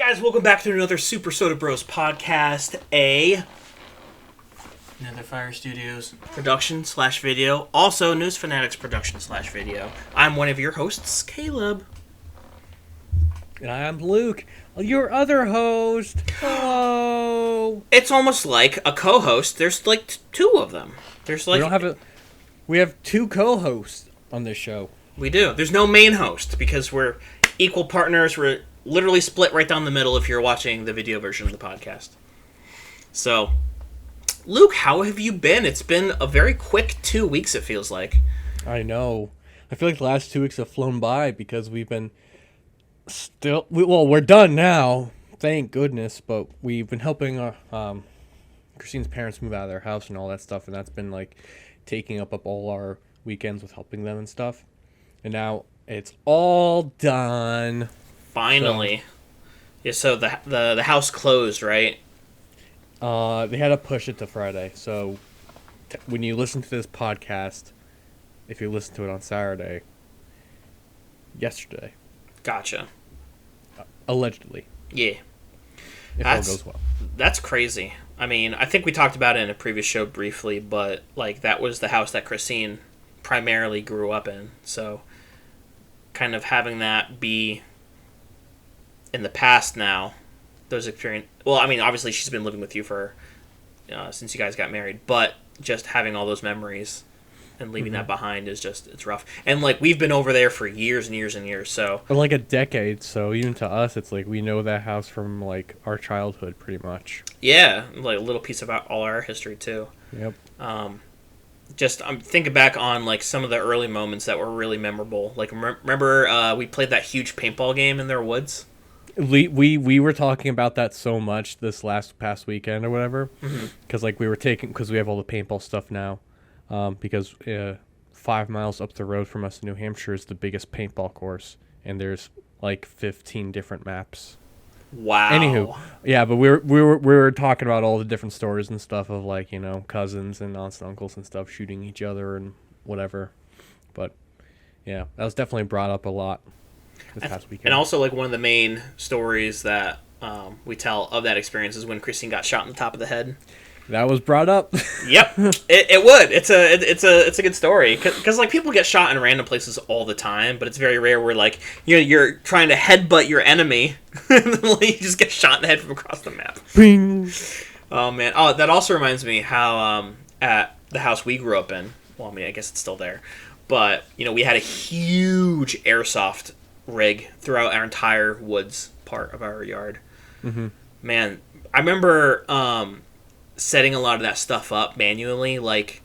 guys, welcome back to another Super Soda Bros podcast, a Netherfire Studios production slash video, also News Fanatics production slash video. I'm one of your hosts, Caleb. And I'm Luke, your other host. Hello. It's almost like a co-host. There's like two of them. We have two co-hosts on this show. We do. There's no main host because we're equal partners. We're literally split right down the middle if you're watching the video version of the podcast. So, Luke, how have you been? It's been a very quick 2 weeks, it feels like. I know. I feel like the last 2 weeks have flown by because we've been we're done now, thank goodness, but we've been helping Christine's parents move out of their house and all that stuff, and that's been like taking up all our weekends with helping them and stuff. And now it's all done. Finally. So the house closed, right? They had to push it to Friday. So when you listen to this podcast, if you listen to it on Saturday, yesterday. Gotcha. Allegedly. Yeah. If all goes well. That's crazy. I mean, I think we talked about it in a previous show briefly, but like that was the house that Christine primarily grew up in. So kind of having that be in the past now, those experience. Well, I mean, obviously she's been living with you for since you guys got married, but just having all those memories and leaving that behind is it's rough. And like we've been over there for years and years and years, so for like a decade. So even to us, it's like we know that house from like our childhood, pretty much. Yeah, like a little piece of all our history too. Yep. I'm thinking back on like some of the early moments that were really memorable. Like remember we played that huge paintball game in their woods. We were talking about that so much this past weekend or whatever, because like because we have all the paintball stuff now, because 5 miles up the road from us in New Hampshire is the biggest paintball course, and there's like 15 different maps. Wow. Anywho, yeah, but we were talking about all the different stories and stuff of like, you know, cousins and aunts and uncles and stuff shooting each other and whatever. But yeah, that was definitely brought up a lot this past weekend. And also, like, one of the main stories that we tell of that experience is when Christine got shot in the top of the head. That was brought up. Yep, it would. It's a good story because like people get shot in random places all the time, but it's very rare where like you're trying to headbutt your enemy and then like, you just get shot in the head from across the map. Bing. Oh man. Oh, that also reminds me how at the house we grew up in. Well, I mean, I guess it's still there, but you know we had a huge airsoft rig throughout our entire woods part of our yard. Man, I remember setting a lot of that stuff up manually. Like,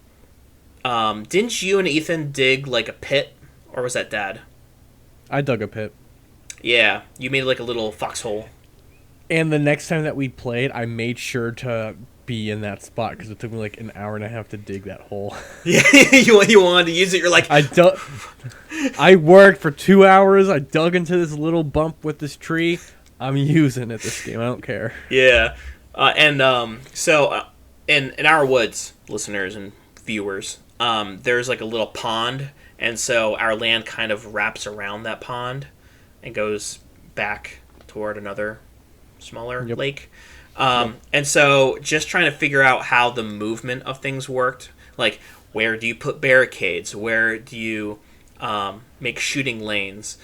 didn't you and Ethan dig like a pit, or was that Dad? I dug a pit. Yeah, you made like a little foxhole. And the next time that we played, I made sure to be in that spot because it took me like an hour and a half to dig that hole. Yeah, you wanted to use it. You're like, I worked for 2 hours. I dug into this little bump with this tree. I'm using it this game. I don't care. Yeah. So in our woods, listeners and viewers, there's like a little pond, and so our land kind of wraps around that pond and goes back toward another smaller lake. And so just trying to figure out how the movement of things worked, like where do you put barricades, where do you make shooting lanes,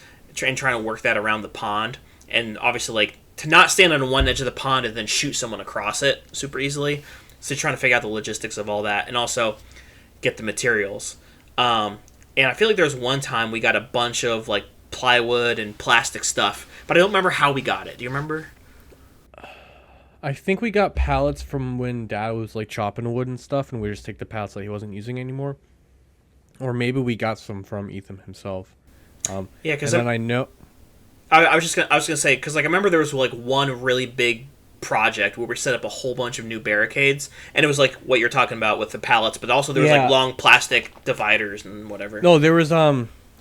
and trying to work that around the pond, and obviously like to not stand on one edge of the pond and then shoot someone across it super easily. So trying to figure out the logistics of all that and also get the materials. And I feel like there was one time we got a bunch of like plywood and plastic stuff, but I don't remember how we got it. Do you remember? I think we got pallets from when Dad was like chopping wood and stuff, and we just take the pallets that he wasn't using anymore. Or maybe we got some from Ethan himself. Yeah, because then I know. I was gonna say because like I remember there was like one really big project where we set up a whole bunch of new barricades, and it was like what you're talking about with the pallets, but also there was like long plastic dividers and whatever. No, there was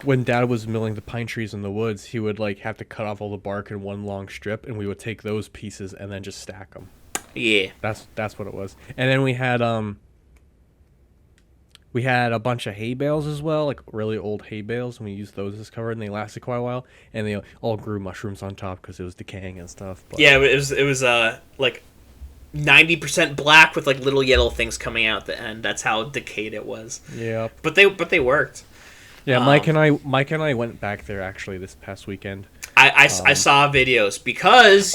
when Dad was milling the pine trees in the woods, he would like have to cut off all the bark in one long strip, and we would take those pieces and then just stack them. Yeah, that's what it was. And then we had We had a bunch of hay bales as well, like really old hay bales, and we used those as cover, and they lasted quite a while. And they all grew mushrooms on top because it was decaying and stuff. But Yeah, it was like 90% black with like little yellow things coming out the end. That's how decayed it was. yeah, But they worked. yeah. Mike and I went back there actually this past weekend. I saw videos because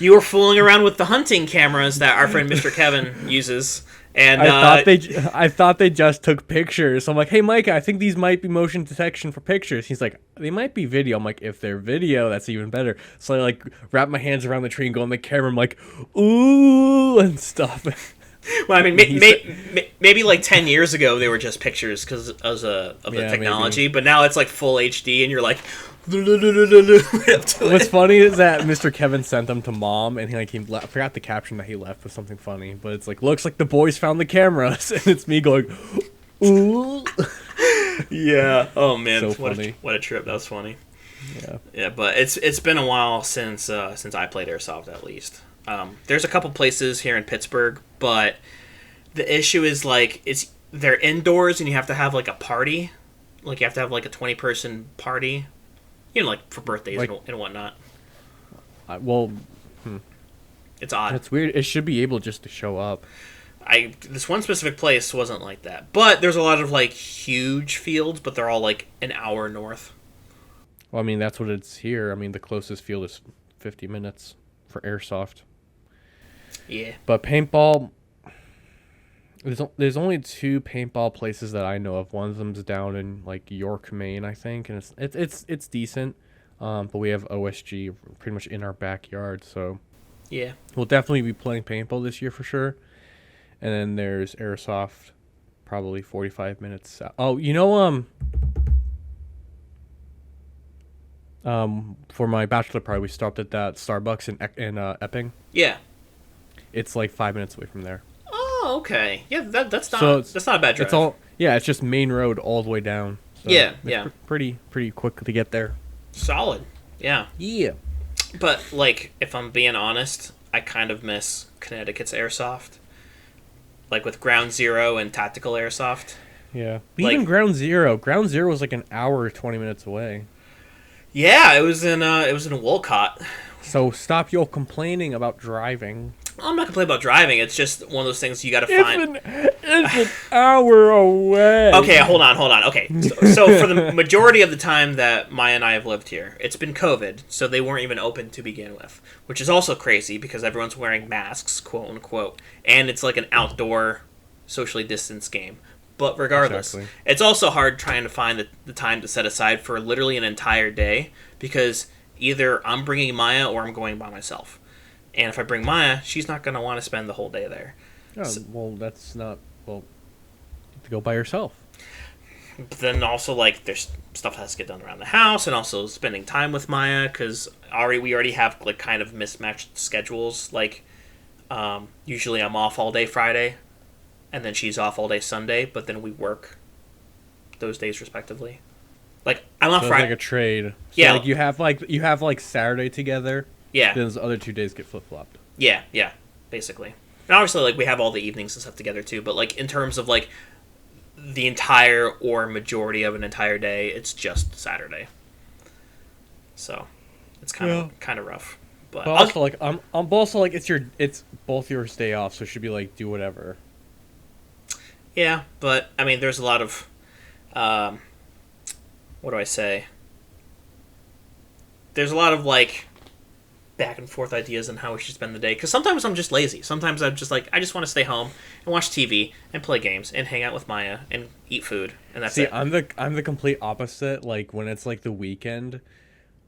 you were fooling around with the hunting cameras that our friend Mr. Kevin uses. And I thought they just took pictures. So I'm like, hey, Mike, I think these might be motion detection for pictures. He's like, they might be video. I'm like, if they're video, that's even better. So I like wrap my hands around the tree and go on the camera. I'm like, ooh, and stuff. well, I mean, maybe like 10 years ago they were just pictures because of the technology, but now it's like full HD, and you're like. What's funny is that Mr. Kevin sent them to Mom, and I forgot the caption that he left was something funny, but it's like, looks like the boys found the cameras, and it's me going, ooh. Yeah. Oh man, so funny. What a trip. That was funny. Yeah. Yeah, but it's been a while since I played airsoft at least. There's a couple places here in Pittsburgh, but the issue is like they're indoors, and you have to have like a party, like you have to have like a 20-person party. Like for birthdays and whatnot. It's odd. It's weird. It should be able just to show up. This one specific place wasn't like that, but there's a lot of like huge fields, but they're all like an hour north. Well, I mean that's what it's here. I mean the closest field is 50 minutes for airsoft. Yeah. But paintball. There's only 2 paintball places that I know of. One of them's down in like York, Maine, I think, and it's decent. But we have OSG pretty much in our backyard, so yeah, we'll definitely be playing paintball this year for sure. And then there's airsoft, probably 45 minutes. Oh, for my bachelor party, we stopped at that Starbucks in Epping. Yeah, it's like 5 minutes away from there. Oh, okay. Yeah, that's not a bad drive. It's just main road all the way down. So yeah. Pretty quick to get there. Solid. Yeah. Yeah. But like, if I'm being honest, I kind of miss Connecticut's airsoft. Like with Ground Zero and Tactical Airsoft. Yeah. Even Ground Zero. Ground Zero was like an hour or 20 minutes away. Yeah, it was in Wolcott. So stop your complaining about driving. I'm not complaining about driving. It's just one of those things you got to find. It's an hour away. Okay, hold on. Okay, so for the majority of the time that Maya and I have lived here, it's been COVID, so they weren't even open to begin with, which is also crazy because everyone's wearing masks, quote unquote, and it's like an outdoor, socially distanced game. But regardless, It's also hard trying to find the time to set aside for literally an entire day because either I'm bringing Maya or I'm going by myself. And if I bring Maya, she's not going to want to spend the whole day there. Oh, well, that's not... Well, you have to go by yourself. But then also, like, there's stuff that has to get done around the house and also spending time with Maya because we already have, like, kind of mismatched schedules. Like, usually I'm off all day Friday, and then she's off all day Sunday, but then we work those days respectively. Like, I'm off Friday. It's like a trade. So yeah. Like, you have Saturday together... Yeah. Then those other 2 days get flip-flopped. Yeah, basically. And obviously, like, we have all the evenings and stuff together, too. But, like, in terms of, like, the entire or majority of an entire day, it's just Saturday. So, it's kind of rough. But also, like, I'm also, like, it's both your day off, so it should be, like, do whatever. Yeah, but, I mean, there's a lot of, what do I say? There's a lot of, like... back and forth ideas on how we should spend the day because sometimes I'm just lazy. Sometimes I'm just like I just want to stay home and watch TV and play games and hang out with Maya and eat food and that's it. I'm the complete opposite. Like when it's like the weekend,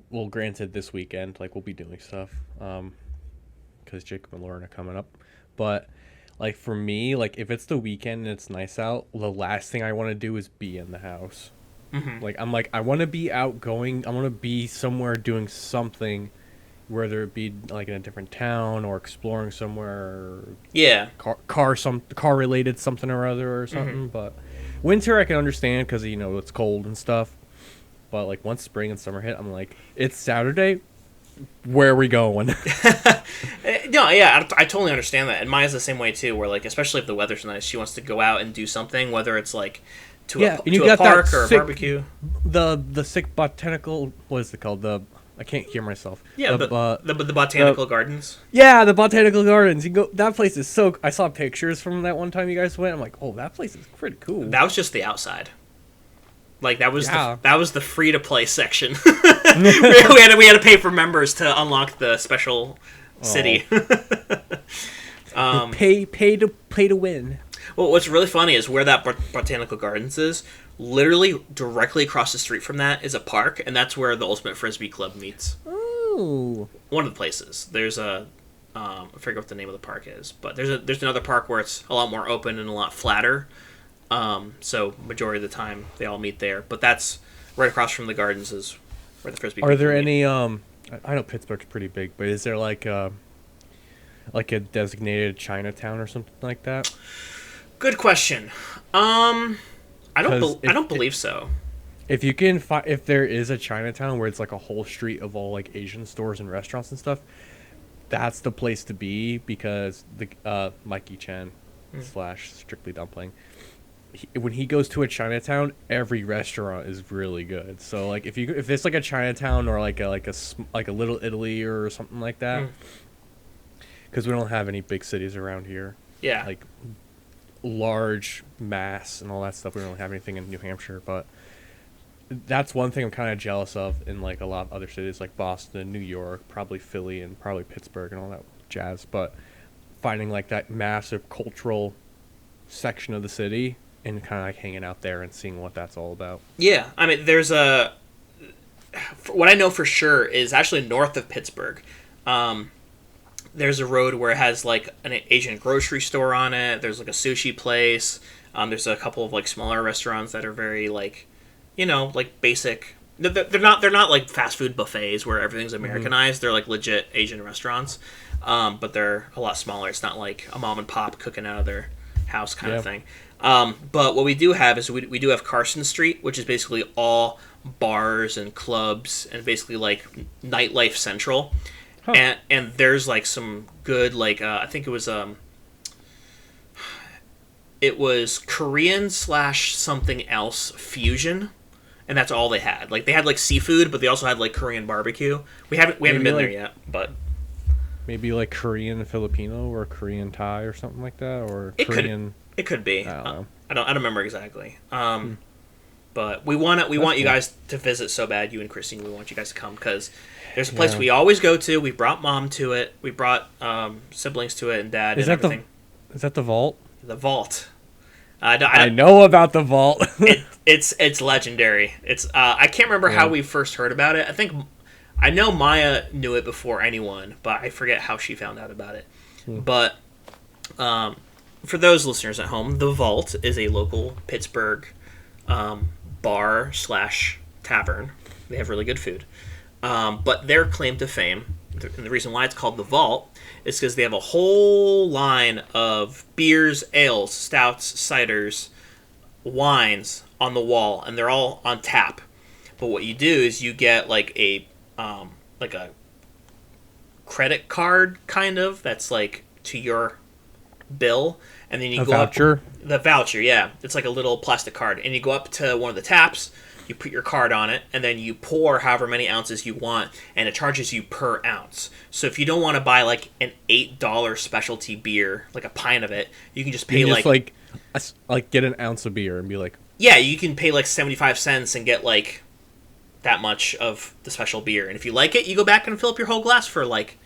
well, granted this weekend like we'll be doing stuff because Jacob and Lauren are coming up, but like for me, like if it's the weekend and it's nice out, the last thing I want to do is be in the house. Mm-hmm. Like I want to be outgoing. I want to be somewhere doing something. Whether it be like in a different town or exploring somewhere, car related something or other or something. Mm-hmm. But winter I can understand because it's cold and stuff. But like once spring and summer hit, I'm like, it's Saturday, where are we going? No, yeah, I totally understand that, and Maya's the same way too. Where like, especially if the weather's nice, she wants to go out and do something, whether it's like to Yeah, and you a got park that or a sick- barbecue. the sick botanical, what is it called? I can't hear myself. Yeah, the botanical gardens. Yeah, the botanical gardens. You go. That place is so. I saw pictures from that one time you guys went. I'm like, oh, that place is pretty cool. That was just the outside. Like that was Yeah. that was the free to play section. we had to pay for members to unlock the special city. Pay to win. Well, what's really funny is where that botanical gardens is. Literally directly across the street from that is a park, and that's where the Ultimate Frisbee Club meets. Ooh. One of the places. There's a I forget what the name of the park is, but there's another park where it's a lot more open and a lot flatter. So majority of the time they all meet there, but that's right across from the gardens is where the Frisbee. Are there meet. any? I know Pittsburgh's pretty big, but is there like a designated Chinatown or something like that? Good question. I don't believe so. If you can if there is a Chinatown where it's like a whole street of all like Asian stores and restaurants and stuff, that's the place to be because the Mikey Chen / Strictly Dumpling. When he goes to a Chinatown, every restaurant is really good. So like if it's like a Chinatown or like a Little Italy or something like that, because we don't have any big cities around here. Yeah. Like large mass and all that stuff. We don't have anything in New Hampshire, but that's one thing I'm kind of jealous of in like a lot of other cities like Boston, New York, probably Philly, and probably Pittsburgh and all that jazz. But finding like that massive cultural section of the city and kind of like hanging out there and seeing what that's all about. Yeah, I mean, what I know for sure is actually north of Pittsburgh. There's a road where it has like an Asian grocery store on it. There's like a sushi place. There's a couple of like smaller restaurants that are very like, like basic. They're not like fast food buffets where everything's Americanized. They're like legit Asian restaurants, but they're a lot smaller. It's not like a mom and pop cooking out of their house kind of thing. But what we do have is we do have Carson Street, which is basically all bars and clubs and basically like nightlife central. Huh. And there's like some good like I think it was Korean / something else fusion, and that's all they had. Like they had like seafood, but they also had like Korean barbecue. We haven't been there yet, but maybe like Korean Filipino or Korean Thai or something like that, or Korean. It could be. I don't know. I don't remember exactly. But we want you guys to visit so bad. You and Christine, we want you guys to come because there's a place we always go to. We brought mom to it. We brought siblings to it and dad and everything. Is that the vault? The vault. I know about the vault. It's legendary. It's I can't remember how we first heard about it. I know Maya knew it before anyone, but I forget how she found out about it. But for those listeners at home, the Vault is a local Pittsburgh bar / tavern. They have really good food. But their claim to fame, and the reason why it's called the Vault, is because they have a whole line of beers, ales, stouts, ciders, wines on the wall, and they're all on tap. But what you do is you get like a credit card kind of that's like to your bill, and then you go voucher? Up the voucher. Yeah, it's like a little plastic card, and you go up to one of the taps. You put your card on it, and then you pour however many ounces you want, and it charges you per ounce. So if you don't want to buy like an $8 specialty beer, like a pint of it, you can just pay like get an ounce of beer and be like, yeah, you can pay like 75 cents and get like that much of the special beer. And if you like it, you go back and fill up your whole glass for like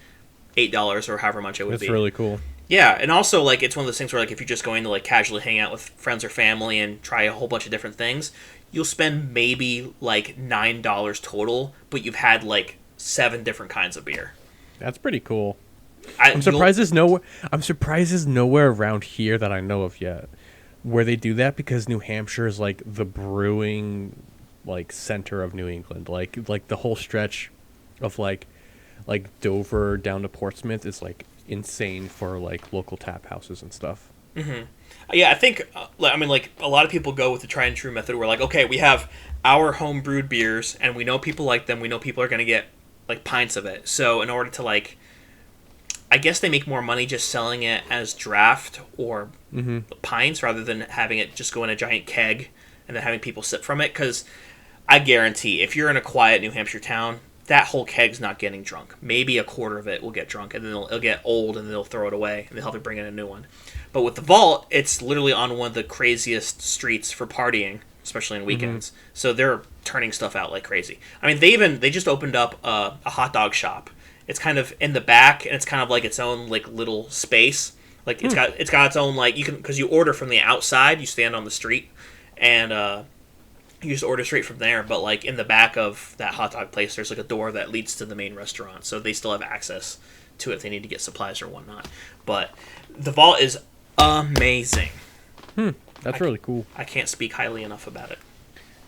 $8 or however much it would be. That's really cool. Yeah, and also like it's one of those things where like if you're just going to like casually hang out with friends or family and try a whole bunch of different things, you'll spend maybe like $9 total, but you've had like 7 different kinds of beer. That's pretty cool. I'm surprised there's nowhere around here that I know of yet where they do that, because New Hampshire is like the brewing like center of New England. Like the whole stretch of like Dover down to Portsmouth is like insane for like local tap houses and stuff. Mm-hmm. Yeah, I think like a lot of people go with the tried and true method where like, okay, we have our home brewed beers and we know people like them. We know people are going to get like pints of it. So in order to like, I guess they make more money just selling it as draft or pints rather than having it just go in a giant keg and then having people sip from it. Because I guarantee if you're in a quiet New Hampshire town, that whole keg's not getting drunk. Maybe a quarter of it will get drunk, and then it'll get old, and then they'll throw it away, and they'll have to bring in a new one. But with the Vault, it's literally on one of the craziest streets for partying, especially on weekends. So they're turning stuff out like crazy. I mean, they just opened up a hot dog shop. It's kind of in the back, and it's kind of like its own like little space. Like it's got its own like you can because you order from the outside, you stand on the street, and you just order straight from there. But like in the back of that hot dog place, there's like a door that leads to the main restaurant, so they still have access to it if they need to get supplies or whatnot. But the Vault is amazing. That's really cool. I can't speak highly enough about it.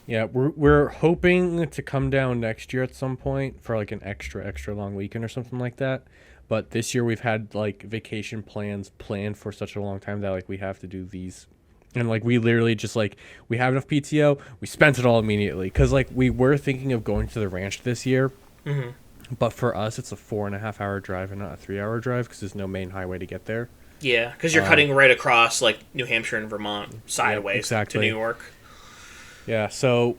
Yeah, we're hoping to come down next year at some point for like an extra long weekend or something like that. But this year we've had like vacation plans planned for such a long time that like we have to do these. And like we literally just like we have enough PTO, we spent it all immediately because like we were thinking of going to the ranch this year. But for us it's a 4.5 hour drive and not a 3 hour drive because there's no main highway to get there. Yeah, because you're cutting right across like New Hampshire and Vermont sideways to New York. Yeah, so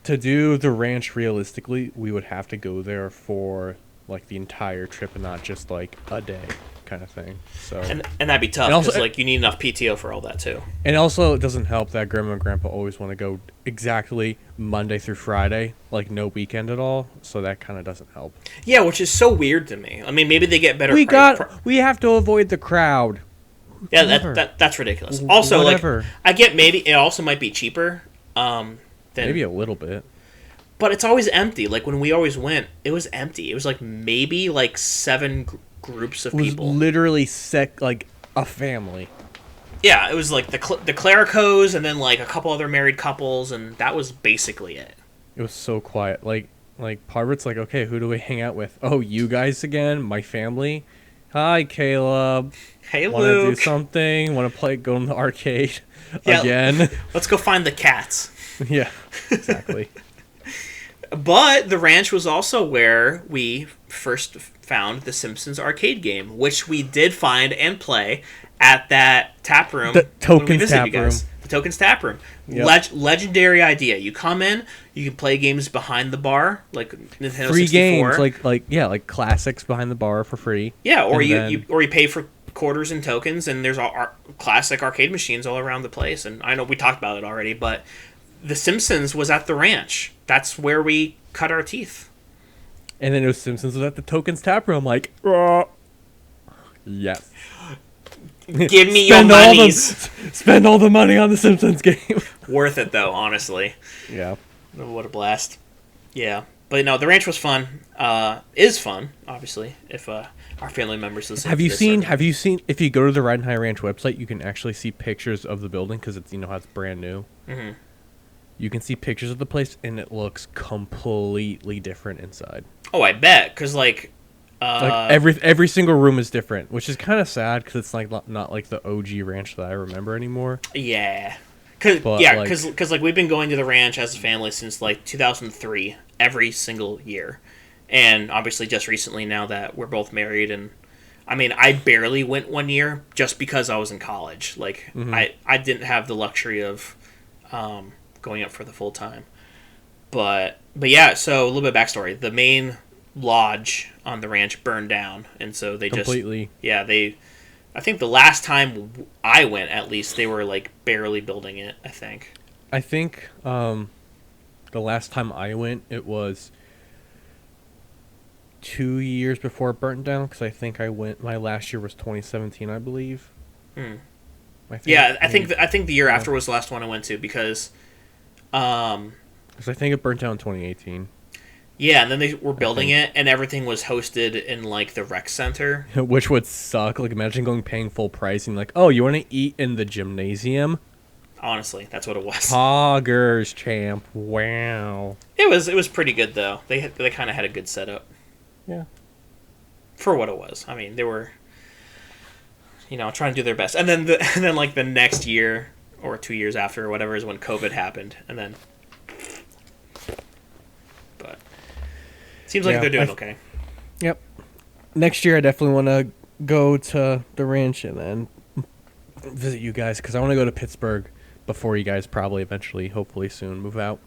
to do the ranch realistically, we would have to go there for like the entire trip and not just like a day kind of thing. So and that'd be tough because like you need enough PTO for all that too. And also it doesn't help that Grandma and Grandpa always want to go exactly Monday through Friday, like no weekend at all. So that kind of doesn't help. Yeah, which is so weird to me. I mean, maybe they get better. We have to avoid the crowd. Yeah, that's ridiculous. Also, whatever. Like I get maybe it also might be cheaper. Maybe a little bit. But it's always empty. Like when we always went, it was empty. It was like maybe like 7 groups of people. It was literally like a family. Yeah, it was like the Clericos and then like a couple other married couples, and that was basically it. It was so quiet. Like part of it's like, okay, who do we hang out with? Oh, you guys again? My family? Hi, Caleb. Hey, Luke. Want to do something? Want to go in the arcade again? Let's go find the cats. Yeah, exactly. But the ranch was also where we first found the Simpsons arcade game, which we did find and play at that tap room. The Tokens tap room. The Tokens tap room. Yep. Legendary idea. You come in, you can play games behind the bar, like Nintendo free 64. Games, like classics behind the bar for free. Yeah, or you pay for quarters and tokens, and there's classic arcade machines all around the place. And I know we talked about it already, but The Simpsons was at the ranch. That's where we cut our teeth. And then Simpsons was at the Tokens tap room. Like, yes. Give me your monies. Spend all the money on the Simpsons game. Worth it though, honestly. Yeah. Oh, what a blast. Yeah, but no, the ranch was fun. Is fun, obviously. If our family members listen. Have you seen? If you go to the Ride and High Ranch website, you can actually see pictures of the building because it's how it's brand new. Mm-hmm. You can see pictures of the place, and it looks completely different inside. Oh, I bet, because like every single room is different, which is kind of sad because it's like not like the OG ranch that I remember anymore. Yeah, because we've been going to the ranch as a family since like 2003 every single year, and obviously just recently now that we're both married, and I mean I barely went one year just because I was in college. Like I didn't have the luxury of going up for the full time, but yeah. So a little bit of backstory: the main lodge on the ranch burned down, and so they completely. I think the last time I went, at least, they were like barely building it. I think the last time I went, it was 2 years before it burnt down because I think I went. My last year was 2017, I believe. I think the year after was the last one I went to because I think it burnt down in 2018. Yeah, and then they were building it, and everything was hosted in, like, the rec center. Which would suck. Like, imagine paying full price and, like, oh, you want to eat in the gymnasium? Honestly, that's what it was. Poggers, champ. Wow. It was pretty good, though. They kind of had a good setup. Yeah. For what it was. I mean, they were, trying to do their best. And then, the next year, or 2 years after, or whatever, is when COVID happened. And then... Seems like they're doing okay. Yep. Next year, I definitely want to go to the ranch and then visit you guys because I want to go to Pittsburgh before you guys probably eventually, hopefully soon, move out.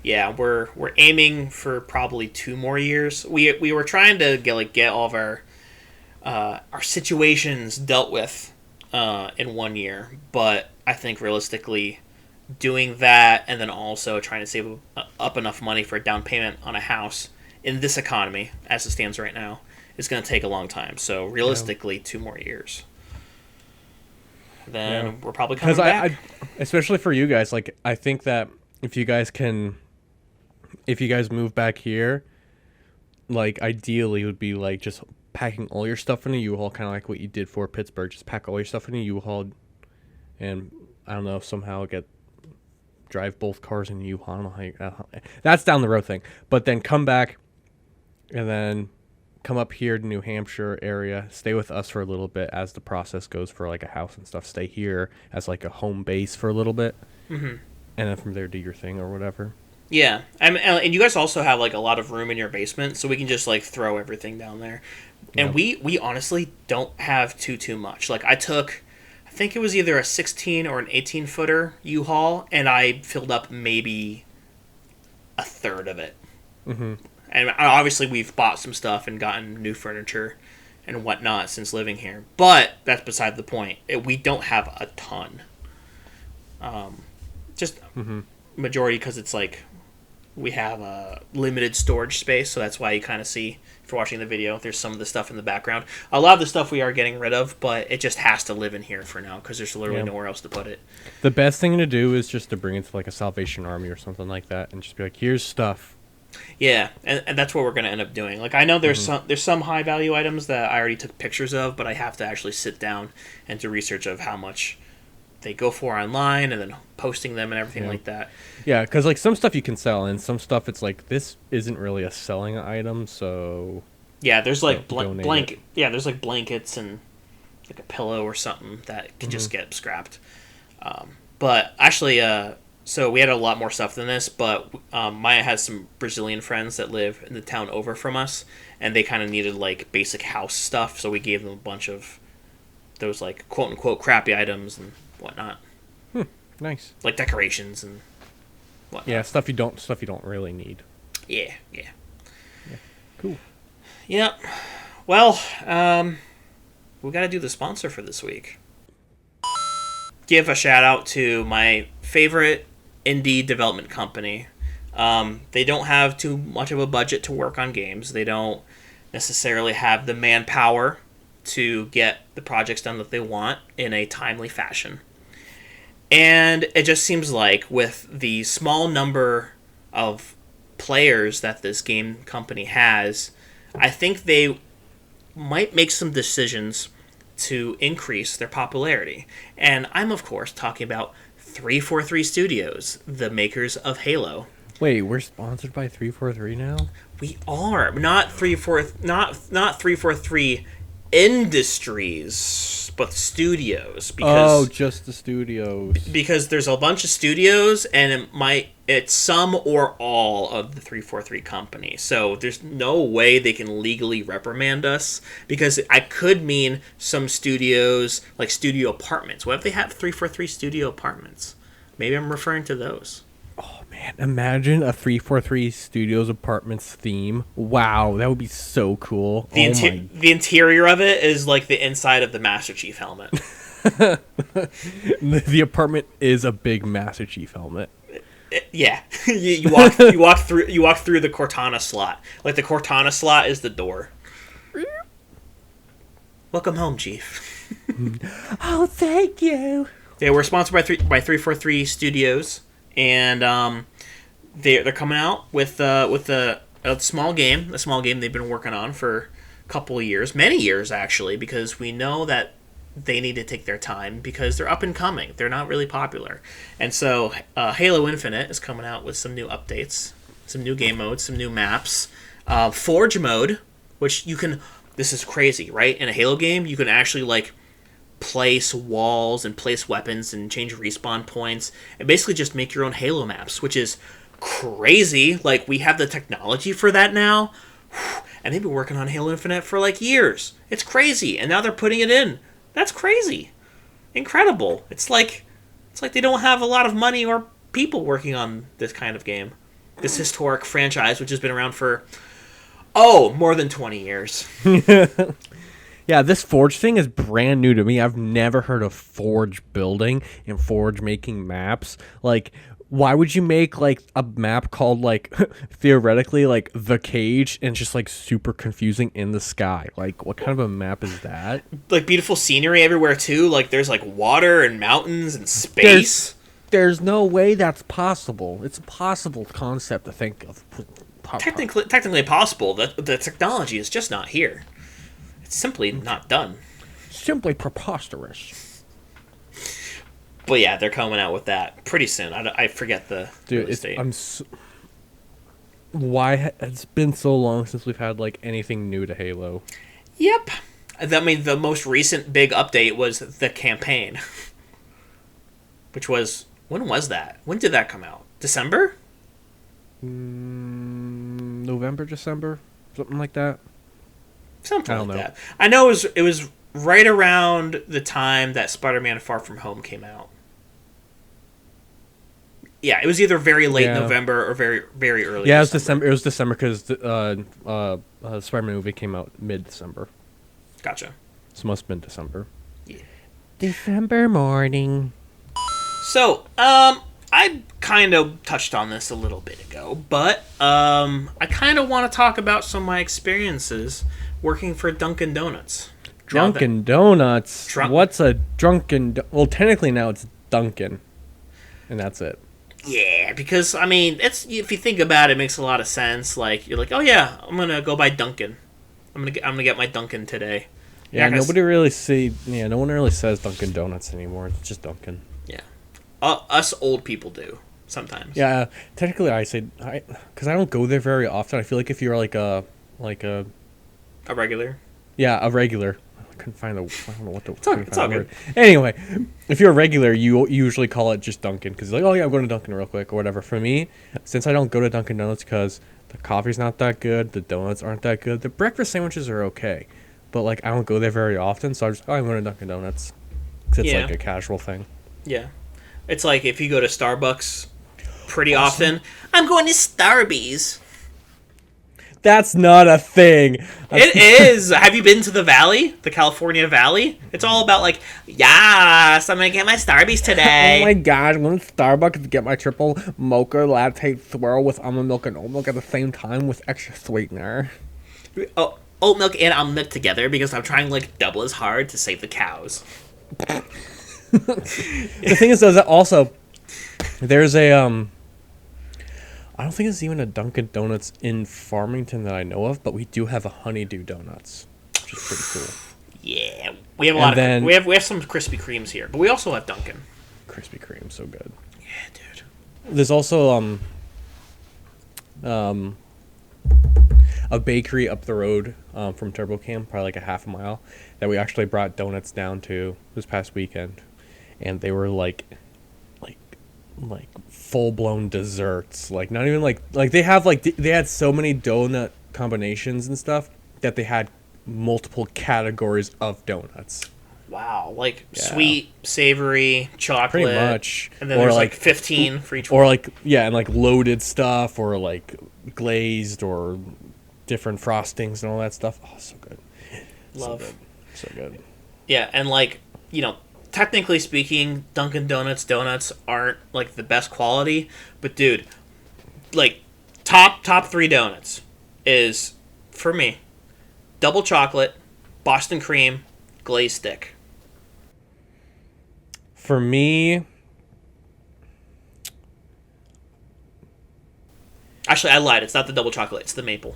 Yeah, we're aiming for probably 2 more years. We were trying to get all of our situations dealt with in 1 year, but I think realistically, doing that and then also trying to save up enough money for a down payment on a house in this economy as it stands right now is going to take a long time. So realistically, 2 more years. Then we're probably coming back. Especially for you guys, like I think that if you guys move back here, like ideally it would be like just packing all your stuff in a U-Haul, kind of like what you did for Pittsburgh. Just pack all your stuff in a U-Haul, and I don't know, somehow drive both cars in a U-Haul. I don't know how that's down the road thing. But then come back, and then come up here to New Hampshire area, stay with us for a little bit as the process goes for like a house and stuff. Stay here as like a home base for a little bit, and then from there do your thing or whatever. Yeah, and you guys also have like a lot of room in your basement, so we can just like throw everything down there. And we honestly don't have too much. Like I think it was either a 16 or an 18 footer U-Haul, and I filled up maybe a third of it. Mm-hmm. And obviously we've bought some stuff and gotten new furniture and whatnot since living here, but that's beside the point. We don't have a ton. Majority because it's like we have a limited storage space, so that's why you kind of see, if you're watching the video, there's some of the stuff in the background. A lot of the stuff we are getting rid of, but it just has to live in here for now because there's literally nowhere else to put it. The best thing to do is just to bring it to like a Salvation Army or something like that and just be like, here's stuff. Yeah, and that's what we're going to end up doing. Like I know there's some high value items that I already took pictures of, but I have to actually sit down and do research of how much they go for online and then posting them and everything like that. Yeah, because like some stuff you can sell and some stuff it's like this isn't really a selling item, so yeah, there's like blanket. Yeah, there's like blankets and like a pillow or something that can just get scrapped. But actually, so we had a lot more stuff than this. But Maya has some Brazilian friends that live in the town over from us, and they kind of needed like basic house stuff, so we gave them a bunch of those like quote unquote crappy items and whatnot. Nice. Like decorations and whatnot. Yeah, stuff you don't really need. Yeah. Cool. Yep. Well, we got to do the sponsor for this week. Give a shout out to my favorite indie development company. They don't have too much of a budget to work on games. They don't necessarily have the manpower to get the projects done that they want in a timely fashion. And it just seems like with the small number of players that this game company has, I think they might make some decisions to increase their popularity. And I'm, of course, talking about 343 Studios, the makers of Halo. Wait, we're sponsored by 343 now? We are. Not 343 Industries, but studios. Because, just the studios. Because there's a bunch of studios, and it's some or all of the 343 company. So there's no way they can legally reprimand us, because I could mean some studios, like studio apartments. What if they have 343 studio apartments? Maybe I'm referring to those. Oh, man. Imagine a 343 Studios Apartments theme. Wow, that would be so cool. The interior of it is like the inside of the Master Chief helmet. The apartment is a big Master Chief helmet. Yeah. you walk through the Cortana slot. Like the Cortana slot is the door. Welcome home, Chief. Oh, thank you. Yeah, we're sponsored by 343 Studios. And they're coming out with a small game they've been working on for a couple of years, many years actually, because we know that they need to take their time because they're up and coming. They're not really popular. And so Halo Infinite is coming out with some new updates, some new game modes, some new maps. Forge mode, which you can... This is crazy, right? In a Halo game, you can actually like place walls and place weapons and change respawn points and basically just make your own Halo maps, which is crazy. Like, we have the technology for that now, And they've been working on Halo Infinite for like years. It's crazy, and now they're putting it in. That's crazy, incredible. It's like they don't have a lot of money or people working on this kind of game, this historic franchise, which has been around for more than 20 years. Yeah, this Forge thing is brand new to me. I've never heard of Forge building and Forge making maps. Like, why would you make like a map called like theoretically like The Cage and just like super confusing in the sky? Like, what kind of a map is that? Like beautiful scenery everywhere too. Like there's like water and mountains and space. There's no way that's possible. It's a possible concept to think of. Technically possible. The technology is just not here. It's simply not done. Simply preposterous. But yeah, they're coming out with that pretty soon. I forget the release date. Why it's been so long since we've had like anything new to Halo? Yep. I mean, the most recent big update was the campaign, which was, when was that? When did that come out? December? November, December, something like that. Something like that. I know it was right around the time that Spider-Man Far From Home came out. Yeah, it was either very late November or very, very early. Yeah, December. It was December because the Spider-Man movie came out mid-December. Gotcha. So it must have been December. Yeah. December morning. So, I kind of touched on this a little bit ago, but I kind of want to talk about some of my experiences working for Dunkin' Donuts. Drunken Donuts? What's a Drunken... Well, technically now it's Dunkin'. And that's it. Yeah, because, I mean, if you think about it, it makes a lot of sense. Like, you're like, oh yeah, I'm going to go buy Dunkin'. I'm gonna get my Dunkin' today. Yeah, no one really says Dunkin' Donuts anymore. It's just Dunkin'. Yeah. Us old people do sometimes. Yeah, technically I say because I don't go there very often. I feel like if you're like a regular. Yeah, a regular. I couldn't find the. I don't know what the. It's all good. Anyway, if you're a regular, you usually call it just Dunkin' because like, oh yeah, I'm going to Dunkin' real quick or whatever. For me, since I don't go to Dunkin' Donuts because the coffee's not that good, the donuts aren't that good, the breakfast sandwiches are okay, but like I don't go there very often, so I'm going to Dunkin' Donuts because it's like a casual thing. Yeah. It's like if you go to Starbucks pretty often, I'm going to Starbucks. That's not a thing. It is. Have you been to the Valley? The California Valley? It's all about like, yes, I'm going to get my Starbucks today. Oh my god, I'm going to Starbucks to get my triple mocha latte swirl with almond milk and oat milk at the same time with extra sweetener. Oh, oat milk and almond milk together because I'm trying like double as hard to save the cows. The thing is, though, that also there's a I don't think it's even a Dunkin' Donuts in Farmington that I know of, but we do have a Honeydew Donuts, which is pretty cool. Yeah, we have a lot of we have some Krispy Kremes here, but we also have Dunkin'. Krispy Kreme, so good. Yeah, dude. There's also a bakery up the road from TurboCam, probably like a half a mile, that we actually brought donuts down to this past weekend, and they were like full blown desserts. Like not even like they have like they had so many donut combinations and stuff that they had multiple categories of donuts. Wow, like sweet, savory, chocolate, pretty much, and then there's like 15 for each one. Or like and like loaded stuff, or like glazed, or different frostings and all that stuff. Oh, so good. Love. So good. Yeah, and like, you know, technically speaking, Dunkin' donuts aren't like the best quality, but dude, like top 3 donuts is for me double chocolate, Boston cream, glazed stick. For me, actually I lied, it's not the double chocolate, it's the maple.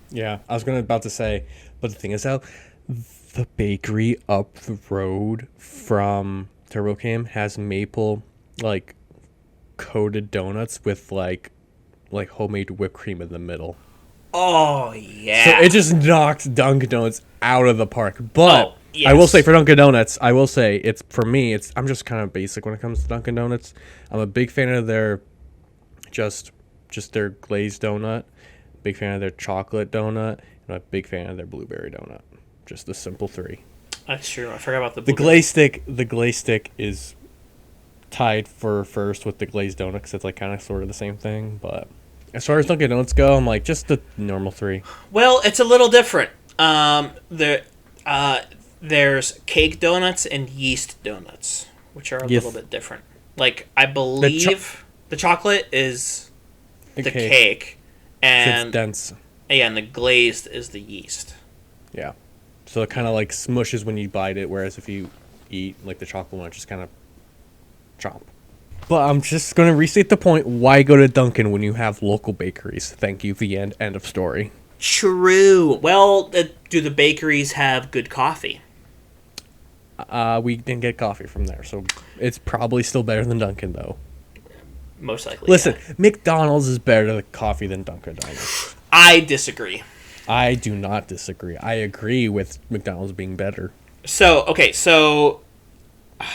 Yeah, I was about to say, but the thing is though, the bakery up the road from TurboCam has maple like coated donuts with like homemade whipped cream in the middle. Oh yeah. So it just knocked Dunkin' Donuts out of the park. But yes. I will say for Dunkin' Donuts, it's for me, I'm just kind of basic when it comes to Dunkin' Donuts. I'm a big fan of their just their glazed donut. big fan of their chocolate donut, and I'm a big fan of their blueberry donut. Just the simple three. That's true. I forgot about the The glaze stick is tied for first with the glazed donut because it's like kind of sort of the same thing. But as far as Dunkin' Donuts go, I'm like just the normal three. Well, it's a little different. There's cake donuts and yeast donuts, which are a little bit different. Like, I believe the chocolate is the cake and it's dense. Yeah, and the glazed is the yeast. Yeah. So it kind of like smushes when you bite it, whereas if you eat like the chocolate one, it just kind of chomp. But I'm just going to restate the point. Why go to Dunkin' when you have local bakeries? Thank you. The end. End of story. True. Well, do the bakeries have good coffee? We didn't get coffee from there, so it's probably still better than Dunkin', though. Most likely. Listen, yeah. McDonald's is better than coffee than Dunkin' Donuts. I disagree. I do not disagree. I agree with McDonald's being better. So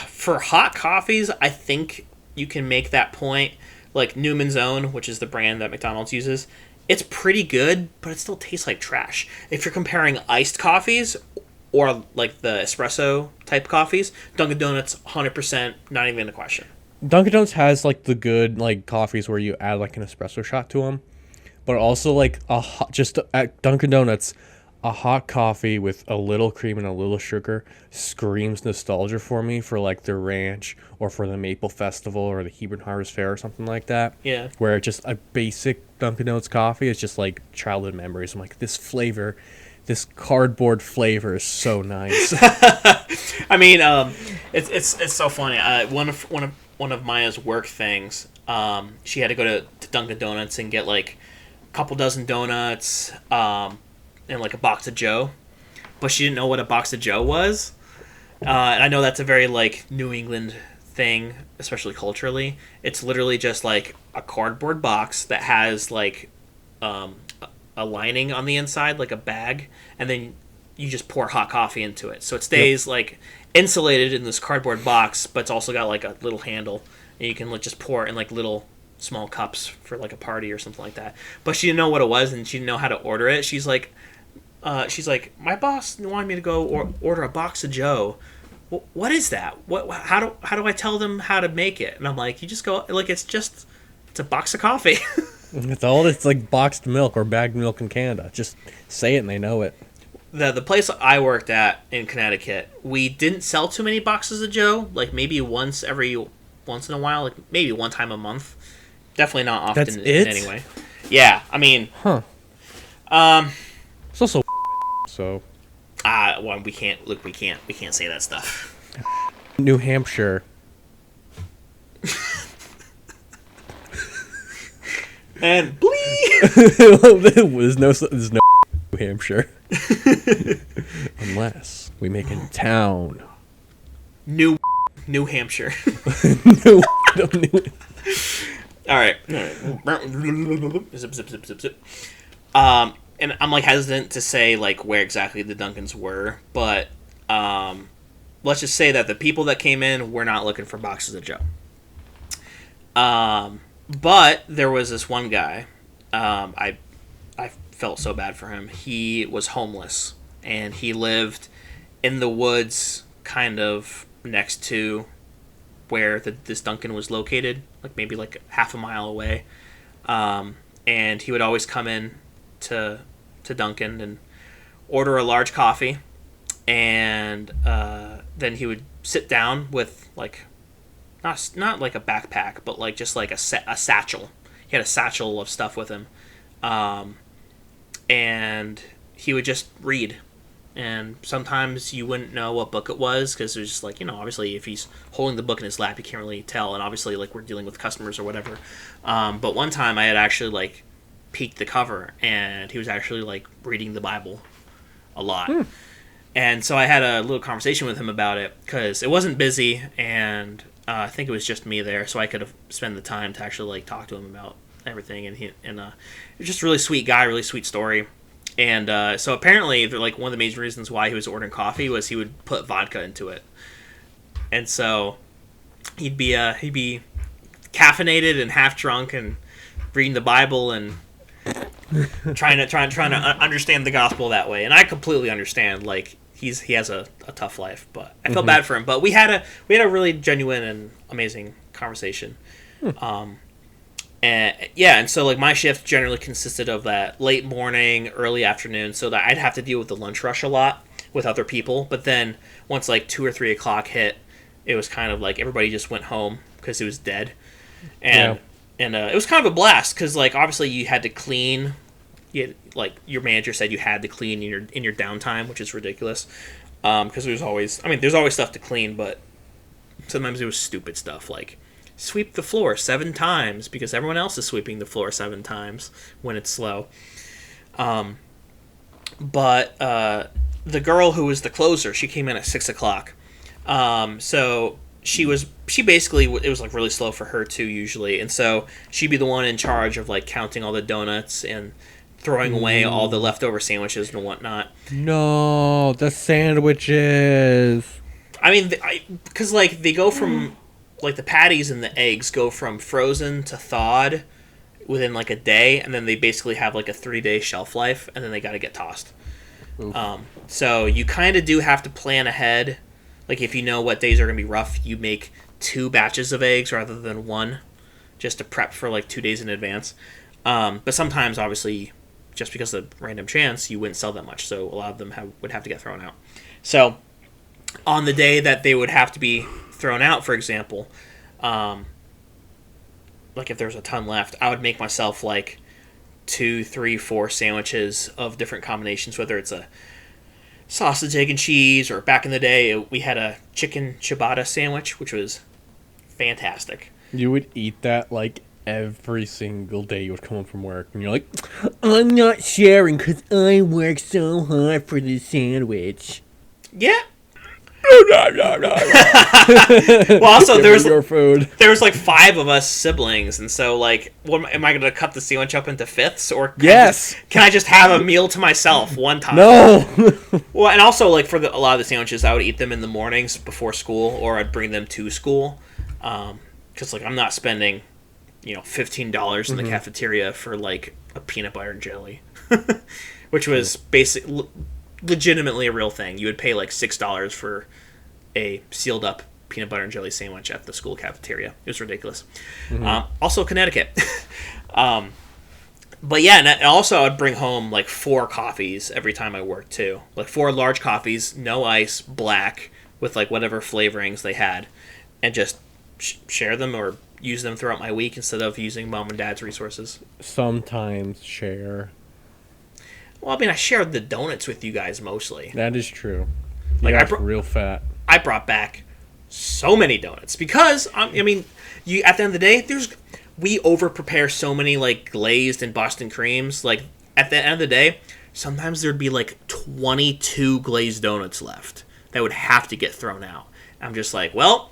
for hot coffees, I think you can make that point. Like Newman's Own, which is the brand that McDonald's uses, it's pretty good, but it still tastes like trash. If you're comparing iced coffees or like the espresso type coffees, Dunkin' Donuts 100%, not even a question. Dunkin' Donuts has like the good like coffees where you add like an espresso shot to them, but also like at Dunkin' Donuts, a hot coffee with a little cream and a little sugar screams nostalgia for me for like the ranch or for the Maple Festival or the Hebron Harvest Fair or something like that. Yeah. Where just a basic Dunkin' Donuts coffee is just like childhood memories. I'm like, this cardboard flavor is so nice. I mean, it's so funny. One of Maya's work things, she had to go to Dunkin' Donuts and get like a couple dozen donuts, and like a box of Joe, but she didn't know what a box of Joe was. And I know that's a very like New England thing, especially culturally. It's literally just like a cardboard box that has like a lining on the inside, like a bag, and then you just pour hot coffee into it. So it stays like insulated in this cardboard box, but it's also got like a little handle, and you can just pour it in like little small cups for like a party or something like that. But she didn't know what it was, and she didn't know how to order it. She's like, my boss wanted me to go order a box of Joe. What is that? How do I tell them how to make it? And I'm like, you just go like it's a box of coffee. It's like boxed milk or bagged milk in Canada. Just say it and they know it. The place I worked at in Connecticut, we didn't sell too many boxes of Joe. Like maybe once in a while, like maybe one time a month. Definitely not often. That's it? Anyway. Yeah, I mean, it's also so. Well, we can't say that stuff. New Hampshire. And there's no New Hampshire. Unless we make it town. New Hampshire. All right. Zip. And I'm like hesitant to say like where exactly the Dunkins were, but let's just say that the people that came in were not looking for boxes of Joe. But there was this one guy. I felt so bad for him. He was homeless, and he lived in the woods, kind of next to where this Dunkin' was located, like maybe like half a mile away. And he would always come in to Dunkin' and order a large coffee, and then he would sit down with like not like a backpack, but like just like a satchel. He had a satchel of stuff with him, and he would just read. And sometimes you wouldn't know what book it was because it was just like, obviously if he's holding the book in his lap, you can't really tell. And obviously like we're dealing with customers or whatever. But one time I had actually like peeked the cover, and he was actually like reading the Bible a lot. And so I had a little conversation with him about it because it wasn't busy, and I think it was just me there, so I could have spent the time to actually like talk to him about everything. And he was just a really sweet guy, really sweet story. And so apparently, like one of the major reasons why he was ordering coffee was he would put vodka into it, and so he'd be caffeinated and half drunk and reading the Bible and trying to understand the gospel that way, and I completely understand. Like he has a tough life, but I felt bad for him. But we had a really genuine and amazing conversation. And so like my shift generally consisted of that late morning, early afternoon, so that I'd have to deal with the lunch rush a lot with other people. But then once like 2 or 3 o'clock hit, it was kind of like everybody just went home because it was dead, and it was kind of a blast because like obviously you had to clean. Like your manager said, you had to clean in your downtime, which is ridiculous. Because there's always stuff to clean, but sometimes it was stupid stuff like sweep the floor 7 times because everyone else is sweeping the floor 7 times when it's slow. But the girl who was the closer, she came in at 6 o'clock. So she basically, it was like really slow for her too usually, and so she'd be the one in charge of like counting all the donuts and throwing away all the leftover sandwiches and whatnot. No, the sandwiches. I mean, because like they go from like the patties and the eggs go from frozen to thawed within like a day, and then they basically have like a 3-day shelf life, and then they got to get tossed. So you kind of do have to plan ahead. Like if you know what days are going to be rough, you make 2 batches of eggs rather than 1, just to prep for like 2 days in advance. But sometimes, obviously, just because of random chance, you wouldn't sell that much, so a lot of them would have to get thrown out. So on the day that they would have to be thrown out, for example, like if there was a ton left, I would make myself like 2, 3, 4 sandwiches of different combinations, whether it's a sausage, egg, and cheese, or back in the day, we had a chicken ciabatta sandwich, which was fantastic. You would eat that like every single day you would come home from work, and you're like, I'm not sharing because I work so hard for the sandwich. Yeah. Well, also there was like 5 of us siblings, and so like, am I going to cut the sandwich up into fifths, or can I just have a meal to myself one time? No. Well, and also like for a lot of the sandwiches, I would eat them in the mornings before school, or I'd bring them to school, because like I'm not spending $15 in the cafeteria for like a peanut butter and jelly, which was legitimately a real thing. You would pay like $6 for a sealed up peanut butter and jelly sandwich at the school cafeteria. It was ridiculous. Also Connecticut. But yeah, and also I would bring home like 4 coffees every time I worked too. Like 4 large coffees, no ice, black, with like whatever flavorings they had, and just share them or use them throughout my week instead of using mom and dad's resources. Sometimes share. Well, I mean, I shared the donuts with you guys mostly. That is true. Like I real fat. I brought back so many donuts because I mean, you at the end of the day, we over prepare so many like glazed and Boston creams. Like at the end of the day, sometimes there'd be like 22 glazed donuts left that would have to get thrown out. I'm just like, well,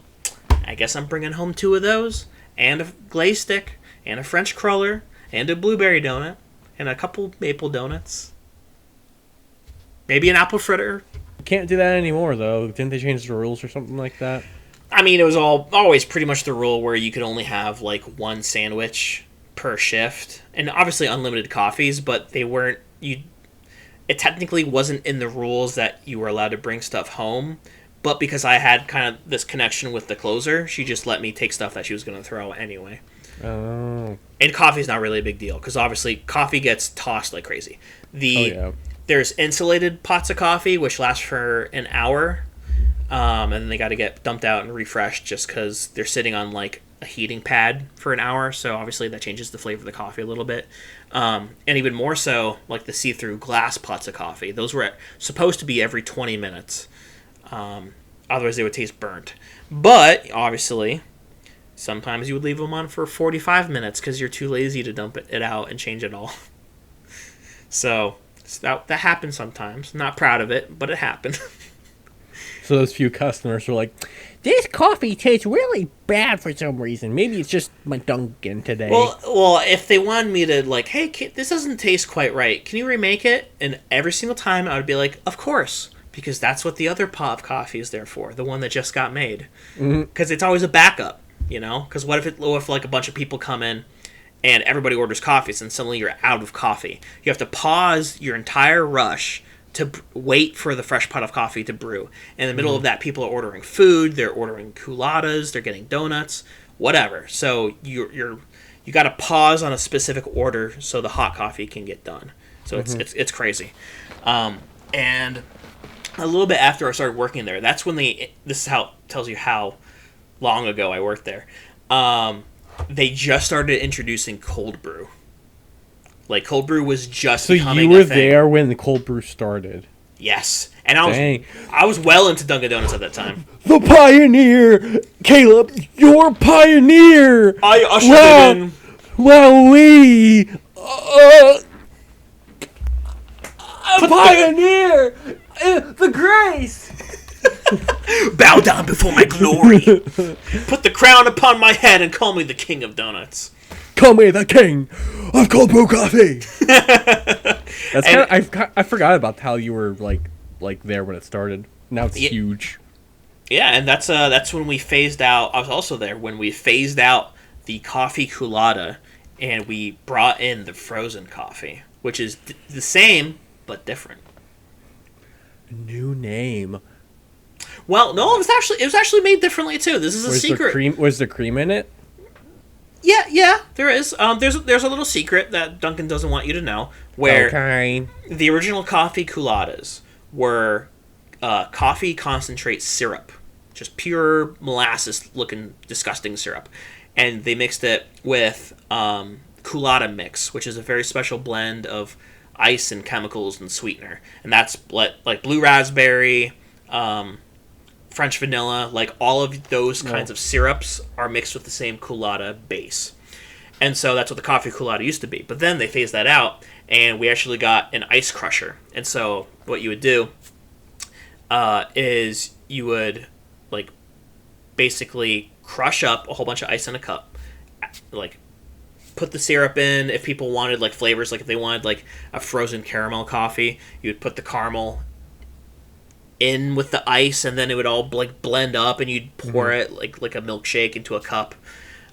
I guess I'm bringing home 2 of those, and a glaze stick, and a French cruller, and a blueberry donut, and a couple maple donuts. Maybe an apple fritter. Can't do that anymore, though. Didn't they change the rules or something like that? I mean, it was always pretty much the rule where you could only have like 1 sandwich per shift, and obviously unlimited coffees, but they weren't. It technically wasn't in the rules that you were allowed to bring stuff home. But because I had kind of this connection with the closer, she just let me take stuff that she was going to throw anyway. Oh. And coffee's not really a big deal, because obviously coffee gets tossed like crazy. There's insulated pots of coffee, which last for an hour, and then they got to get dumped out and refreshed just because they're sitting on like a heating pad for an hour, so obviously that changes the flavor of the coffee a little bit. And even more so, like the see-through glass pots of coffee. Those were supposed to be every 20 minutes. Otherwise they would taste burnt. But obviously sometimes you would leave them on for 45 minutes because you're too lazy to dump it out and change it all. So that happens sometimes. Not proud of it, but it happened. So those few customers were like, this coffee tastes really bad for some reason. Maybe it's just my Dunkin today. Well, if they wanted me to like, hey, this doesn't taste quite right, can you remake it? And every single time I would be like, of course. Because that's what the other pot of coffee is there for, the one that just got made. Because it's always a backup, Because what if like a bunch of people come in and everybody orders coffees, and suddenly you're out of coffee. You have to pause your entire rush to wait for the fresh pot of coffee to brew. In the middle of that, people are ordering food, they're ordering culottes, they're getting donuts, whatever. So you got to pause on a specific order so the hot coffee can get done. So it's crazy. And a little bit after I started working there, that's when this is how tells you how long ago I worked there. They just started introducing cold brew. Like, cold brew was just becoming a thing. So you were there when the cold brew started? Yes. And I was well into Dunkin' Donuts at that time. The pioneer! Caleb, you're a pioneer! I ushered it in. Well, we... a pioneer! The grace! Bow down before my glory. Put the crown upon my head and call me the king of donuts. Call me the king of cold brew coffee. That's kind of, I forgot about how you were like there when it started. Now it's huge. Yeah, and that's when we phased out. I was also there when we phased out the coffee culotta, and we brought in the frozen coffee, which is the same but different. New name. Well, no, it was actually made differently too. This is a secret. Was there cream in it? Yeah, there is. There's a little secret that Dunkin' doesn't want you to know, where the original coffee culattas were coffee concentrate syrup, just pure molasses-looking, disgusting syrup, and they mixed it with culotta mix, which is a very special blend of ice and chemicals and sweetener, and that's like blue raspberry, French vanilla, like all of those kinds of syrups are mixed with the same culotta base. And so that's what the coffee culotta used to be. But then they phased that out, and we actually got an ice crusher. And so what you would do is you would like basically crush up a whole bunch of ice in a cup, like put the syrup in. If people wanted like flavors, like if they wanted like a frozen caramel coffee, you would put the caramel in with the ice, and then it would all like blend up, and you'd pour it like a milkshake into a cup.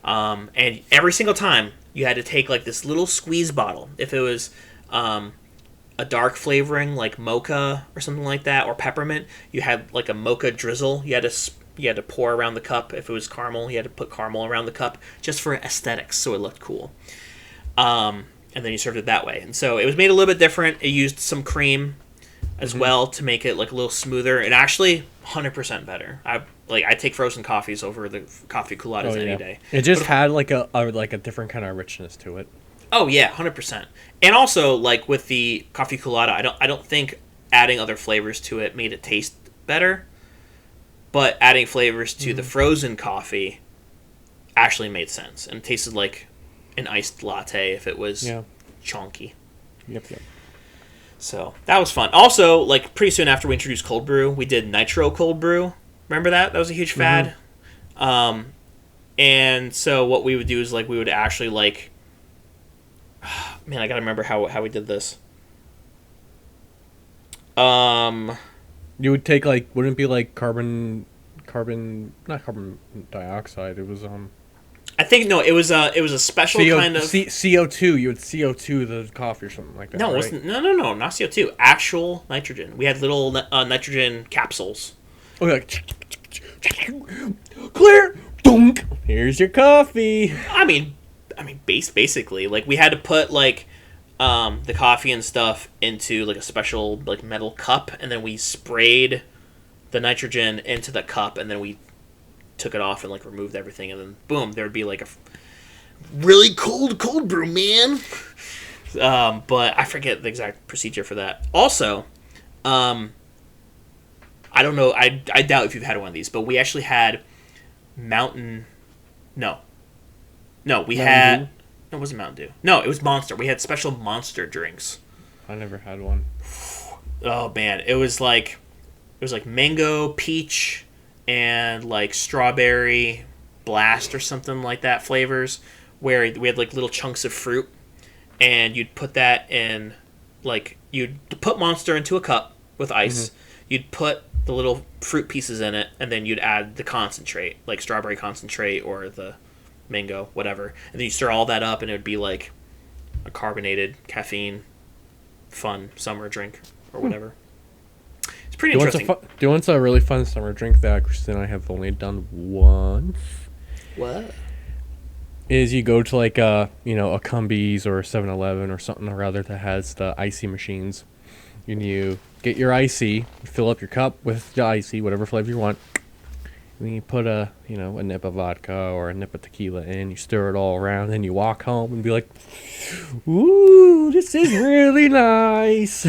And every single time you had to take like this little squeeze bottle. If it was a dark flavoring like mocha or something like that, or peppermint, you had like a mocha drizzle. You had to pour around the cup. If it was caramel, you had to put caramel around the cup just for aesthetics, so it looked cool. And then you served it that way. And so it was made a little bit different. It used some cream as well to make it like a little smoother, and actually 100% better. I take frozen coffees over the coffee culattas any day. It just had like a different kind of richness to it. Oh yeah, 100%. And also like with the coffee culotta, I don't think adding other flavors to it made it taste better, but adding flavors to the frozen coffee actually made sense, and it tasted like an iced latte if it was chunky. Yep. So that was fun. Also, like pretty soon after we introduced cold brew, we did nitro cold brew. Remember that? That was a huge fad. And so what we would do is like we would actually like, man, I gotta remember how we did this. You would take like, wouldn't it be like not carbon dioxide? It was I think no, it was a special kind of CO2. You would CO2 the coffee or something like that. No, right? it wasn't. No, not CO2. Actual nitrogen. We had little nitrogen capsules. Oh, like clear. Dunk. Here's your coffee. I mean, basically, like we had to put like the coffee and stuff into like a special like metal cup, and then we sprayed the nitrogen into the cup, and then we took it off and like removed everything, and then boom, there would be like a really cold brew, man. But I forget the exact procedure for that. Also, I don't know. I doubt if you've had one of these, but we actually had Mountain. No, we had. Dew? No, it wasn't Mountain Dew. No, it was Monster. We had special Monster drinks. I never had one. Oh man, it was like mango, peach, and like strawberry blast or something like that flavors, where we had like little chunks of fruit, and you'd put that in, like you'd put Monster into a cup with ice, you'd put the little fruit pieces in it, and then you'd add the concentrate, like strawberry concentrate or the mango, whatever. And then you stir all that up, and it would be like a carbonated, caffeine, fun summer drink or whatever. It's pretty interesting. Do you want a really fun summer drink that Kristen and I have only done once? What? Is you go to like a Cumbies or a 7-Eleven or something or other that has the icy machines, and you get your icy, fill up your cup with the icy, whatever flavor you want. And you put a nip of vodka or a nip of tequila in, you stir it all around, then you walk home and be like, ooh, this is really nice.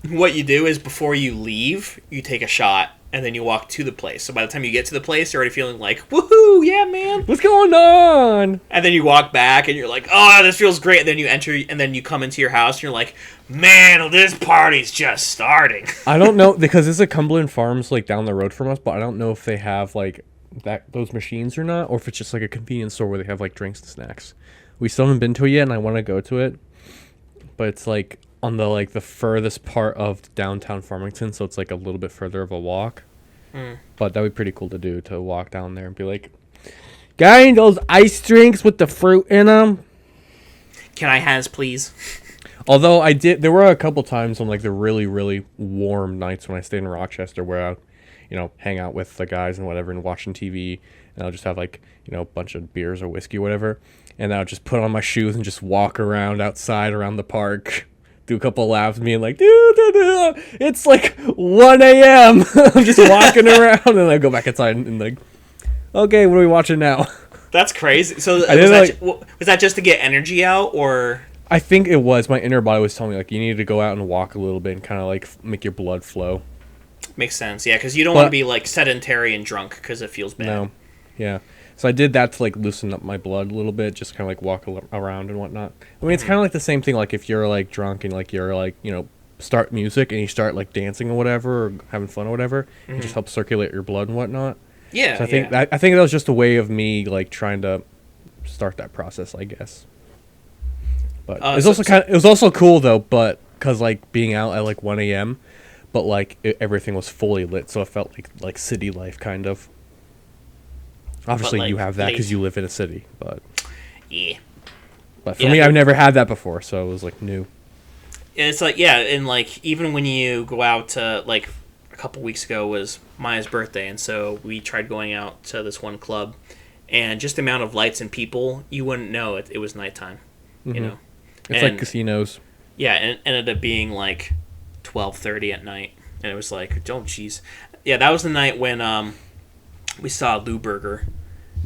What you do is before you leave, you take a shot, and then you walk to the place. So by the time you get to the place, you're already feeling like, woohoo, yeah, man. What's going on? And then you walk back, and you're like, oh, this feels great. And then you enter, and then you come into your house, and you're like, man, this party's just starting. I don't know, because it's a Cumberland Farms, like, down the road from us, but I don't know if they have, like, those machines or not, or if it's just, like, a convenience store where they have, like, drinks and snacks. We still haven't been to it yet, and I want to go to it. But it's, like, on the furthest part of downtown Farmington, so it's, like, a little bit further of a walk. But that would be pretty cool to do, to walk down there and be like, guy, those ice drinks with the fruit in them? Can I has, please? Although there were a couple times on like the really, really warm nights when I stayed in Rochester where I'd, hang out with the guys and whatever and watching TV, and I'll just have like, a bunch of beers or whiskey or whatever, and I'll just put on my shoes and just walk around outside around the park, do a couple of laps, being like, it's like 1 a.m. I'm just walking around, and I go back inside and like, okay, what are we watching now? That's crazy. So was that just to get energy out, or? I think it was. My inner body was telling me, like, you need to go out and walk a little bit and kind of, like, make your blood flow. Makes sense, yeah, because you don't want to be, like, sedentary and drunk because it feels bad. No, yeah. So I did that to, like, loosen up my blood a little bit, just kind of, like, walk around and whatnot. I mean, it's kind of like the same thing, like, if you're, like, drunk and, like, you're, like, start music and you start, like, dancing or whatever, or having fun or whatever, it just helps circulate your blood and whatnot. Yeah, so I think that was just a way of me, like, trying to start that process, I guess. But it was also cool though, but because like being out at like 1 a.m., but like everything was fully lit, so it felt like city life kind of. Obviously, you have that because you live in a city, but yeah. But for me, I've never had that before, so it was like new. It's like and like even when you go out to like a couple weeks ago was Maya's birthday, and so we tried going out to this one club, and just the amount of lights and people, you wouldn't know it was nighttime, It's like casinos. Yeah, and it ended up being like 12:30 at night, and it was like, oh, jeez. Yeah, that was the night when we saw Lou Burger,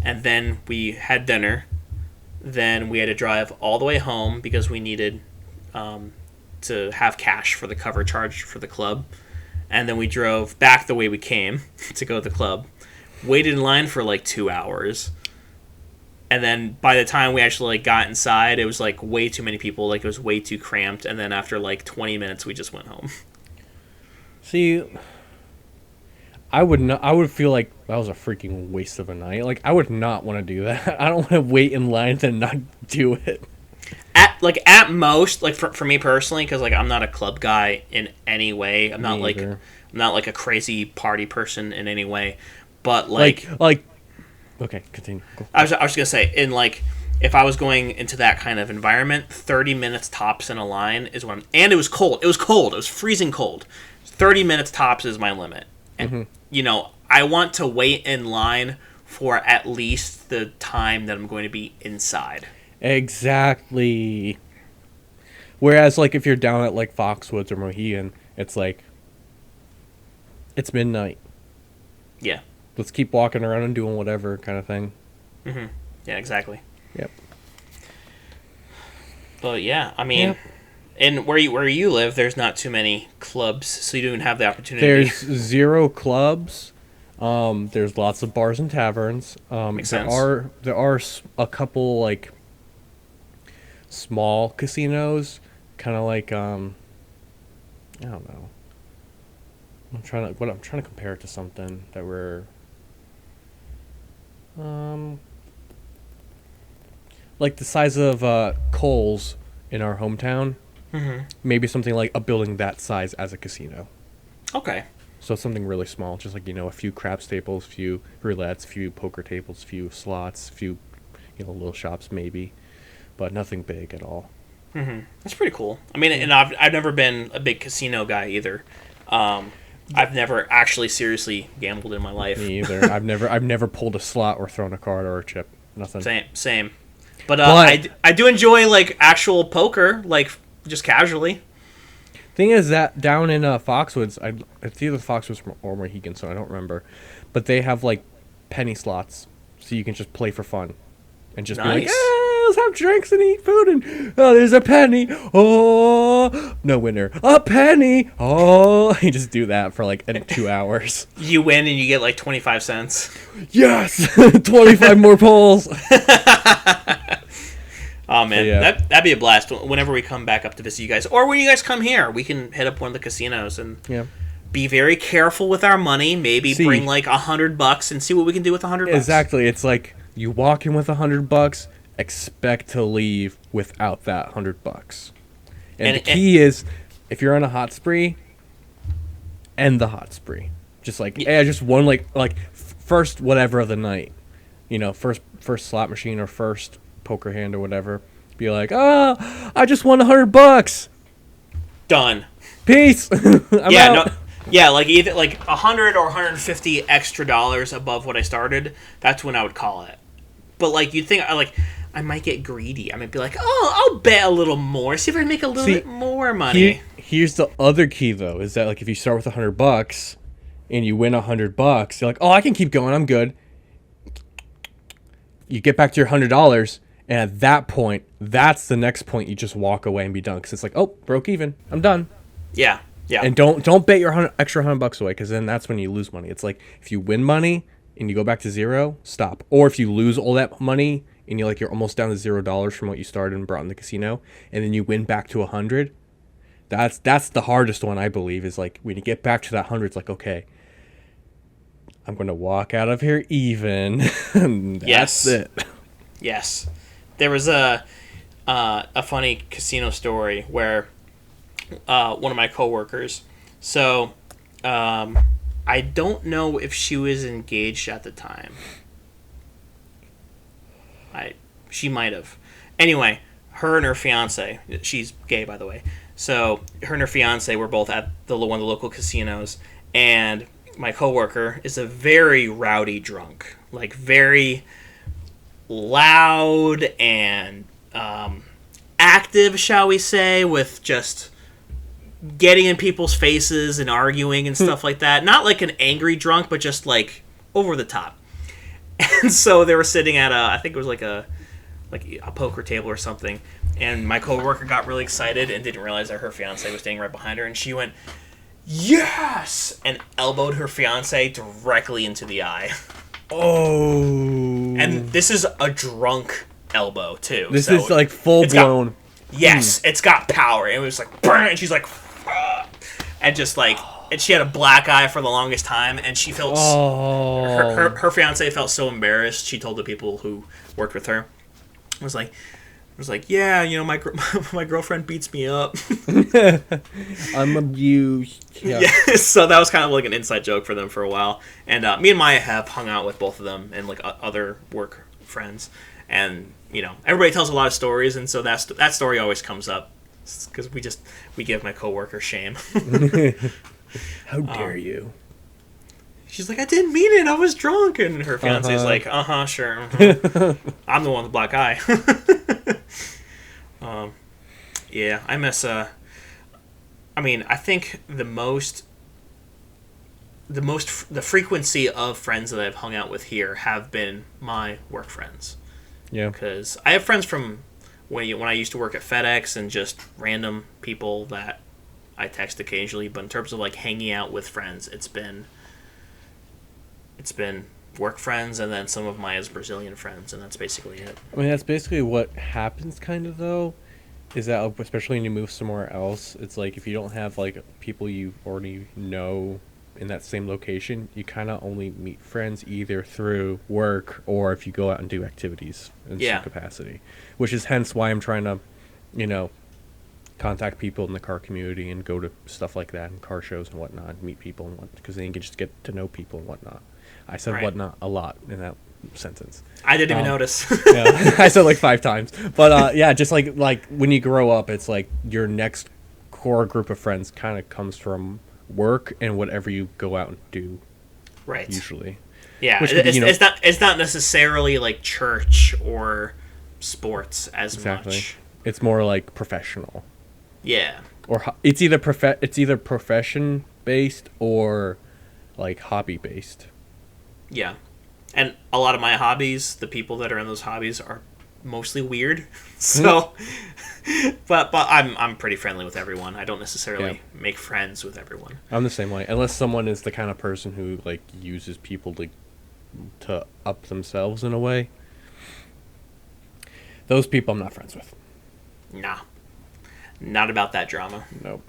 and then we had dinner. Then we had to drive all the way home because we needed to have cash for the cover charge for the club. And then we drove back the way we came to go to the club. Waited in line for like 2 hours. And then by the time we actually like got inside, it was like way too many people. Like it was way too cramped. And then after like 20 minutes, we just went home. See, I would feel like that was a freaking waste of a night. Like I would not want to do that. I don't want to wait in line to not do it. At most, like for me personally, because like I'm not a club guy in any way. I'm not like a crazy party person in any way. But like. Okay, continue. Cool. I was gonna say, if I was going into that kind of environment, 30 minutes tops in a line is what and it was cold. It was cold. It was freezing cold. 30 minutes tops is my limit. And, I want to wait in line for at least the time that I'm going to be inside. Exactly. Whereas, like, if you're down at, like, Foxwoods or Mohegan, it's like, it's midnight. Yeah. Let's keep walking around and doing whatever kind of thing. Mm-hmm. Yeah, exactly. Yep. But yeah, I mean, and where you live, there's not too many clubs, so you don't have the opportunity. There's 0 clubs. There's lots of bars and taverns. Makes sense. There are a couple like small casinos, kind of like I don't know. I'm trying to compare it to something that we're like the size of Kohl's in our hometown. Mm-hmm. Maybe something like a building that size as a casino. Okay. So something really small, just like, a few craps tables, few roulettes, few poker tables, few slots, few little shops maybe, but nothing big at all. That's pretty cool. I mean, and I've never been a big casino guy either. I've never actually seriously gambled in my life. Me either. I've never pulled a slot or thrown a card or a chip. Nothing. Same. But I do enjoy like actual poker, like just casually. Thing is that down in Foxwoods, it's either Foxwoods or Mohegan, so I don't remember, but they have like penny slots, so you can just play for fun, and just be like, let's have drinks and eat food, and oh, there's a penny, oh, no winner, a penny, oh, you just do that for like 2 hours. You win and you get like 25 cents. Yes, 25 more pulls. Oh man, yeah. That'd be a blast. Whenever we come back up to visit you guys, or when you guys come here, we can hit up one of the casinos and be very careful with our money. Maybe bring like $100 and see what we can do with $100. Exactly. It's like you walk in with $100, expect to leave without that $100. And the key is, if you're on a hot spree, end the hot spree. Just like just one like first whatever of the night, first slot machine or first poker hand or whatever, be like, I just won $100. Done. Peace. I'm out. Like either like $100 or $150 extra dollars above what I started. That's when I would call it. But like you'd think, I might get greedy. I might be like, I'll bet a little more. See if I can make a little bit more money. Here's the other key though, is that like if you start with $100 and you win $100, you're like, I can keep going. I'm good. You get back to your $100. And at that point, that's the next point you just walk away and be done. Because it's like, broke even. I'm done. Yeah. And don't bet your extra $100 away, because then that's when you lose money. It's like, if you win money and you go back to zero, stop. Or if you lose all that money and you're almost down to $0 from what you started and brought in the casino, and then you win back to 100, that's the hardest one, I believe, is like, when you get back to that 100, it's like, okay, I'm going to walk out of here even. That's it. Yes. There was a funny casino story where one of my coworkers. So I don't know if she was engaged at the time. She might have. Anyway, her and her fiance. She's gay, by the way. So her and her fiance were both at one of the local casinos, and my coworker is a very rowdy drunk, like very loud and active, shall we say, with just getting in people's faces and arguing and stuff like that. Not like an angry drunk, but just like over the top. And so they were sitting at I think it was like a poker table or something, and my coworker got really excited and didn't realize that her fiance was standing right behind her, and she went, "Yes!" and elbowed her fiance directly into the eye. Oh. And this is a drunk elbow, too. This is like full blown. Yes, it's got power. It was like, burn, and she's like, "Fuck." And just like, and she had a black eye for the longest time, and she felt, her fiance felt so embarrassed. She told the people who worked with her, was like, yeah, my girlfriend beats me up. I'm abused. Yeah. So that was kind of like an inside joke for them for a while. And me and Maya have hung out with both of them and like other work friends. And, everybody tells a lot of stories. And so that story always comes up because we give my coworker shame. How dare you? She's like, I didn't mean it. I was drunk. And her fiance's like, sure. I'm the one with the black eye. Yeah, I miss. I think the frequency of friends that I've hung out with here have been my work friends. Yeah. Because I have friends from when I used to work at FedEx and just random people that I text occasionally. But in terms of like hanging out with friends, it's been work friends and then some of Maya's Brazilian friends, and that's basically it. I mean, that's basically what happens, kind of, though, is that especially when you move somewhere else, it's like if you don't have like people you already know in that same location, you kind of only meet friends either through work or if you go out and do activities in some capacity, which is hence why I'm trying to, contact people in the car community and go to stuff like that and car shows and whatnot, and meet people and whatnot, because then you can just get to know people and whatnot. I said whatnot a lot in that sentence. I didn't even notice. Yeah, I said like 5 times. But yeah, just like when you grow up, it's like your next core group of friends kind of comes from work and whatever you go out and do. Right. Usually. Yeah, it's not necessarily like church or sports as much. It's more like professional. Yeah. Or it's either profession based or like hobby based. Yeah. And a lot of my hobbies, the people that are in those hobbies are mostly weird. So but I'm pretty friendly with everyone. I don't necessarily make friends with everyone. I'm the same way. Unless someone is the kind of person who like uses people to up themselves in a way. Those people I'm not friends with. Nah. Not about that drama. Nope.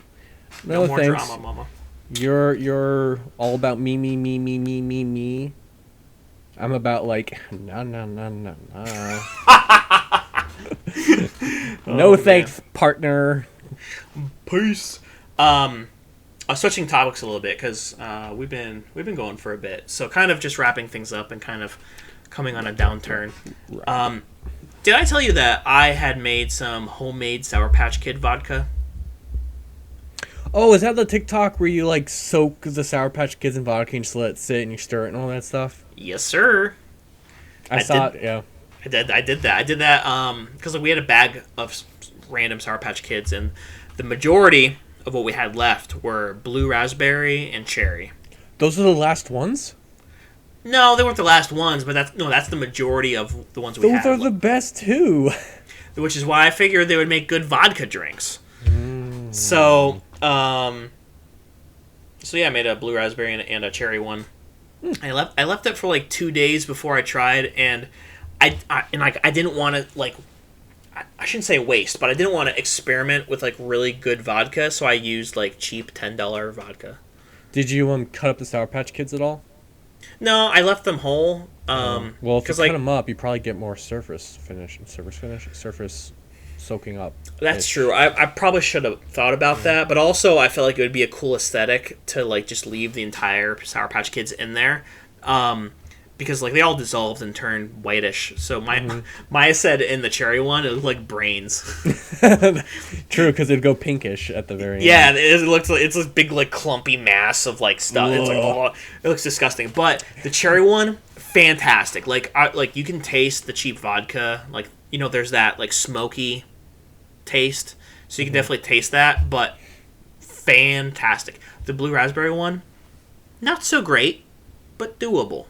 No more drama, mama. You're all about me. I'm about like no. No thanks, partner. Peace. Switching topics a little bit because we've been going for a bit. So kind of just wrapping things up and kind of coming on a downturn. Right. Did I tell you that I had made some homemade Sour Patch Kid vodka? Oh, is that the TikTok where you like soak the Sour Patch Kids in vodka and just let it sit and you stir it and all that stuff? Yes, sir. I saw it. Yeah. I did that because we had a bag of random Sour Patch Kids, and the majority of what we had left were blue raspberry and cherry. Those are the last ones? No, they weren't the last ones, but that's the majority of the ones we had. Those are the best too. Which is why I figured they would make good vodka drinks. So yeah, I made a blue raspberry and a cherry one. I left it for like 2 days before I tried, and I didn't want to like, I shouldn't say waste, but I didn't want to experiment with like really good vodka, so I used like cheap $10 vodka. Did you cut up the Sour Patch Kids at all? No, I left them whole. Well, if you cut them up, you probably get more surface soaking up. That's true. I probably should have thought about that, but also I felt like it would be a cool aesthetic to like just leave the entire Sour Patch Kids in there, because like they all dissolved and turned whitish. So Maya said in the cherry one it looked like brains. True, because it'd go pinkish at the very end. Yeah, it looks like it's this big like clumpy mass of like stuff. It's like it looks disgusting. But the cherry one, fantastic. Like you can taste the cheap vodka. Like there's that like smoky taste, so you can definitely taste that. But fantastic. The blue raspberry one, not so great, but doable.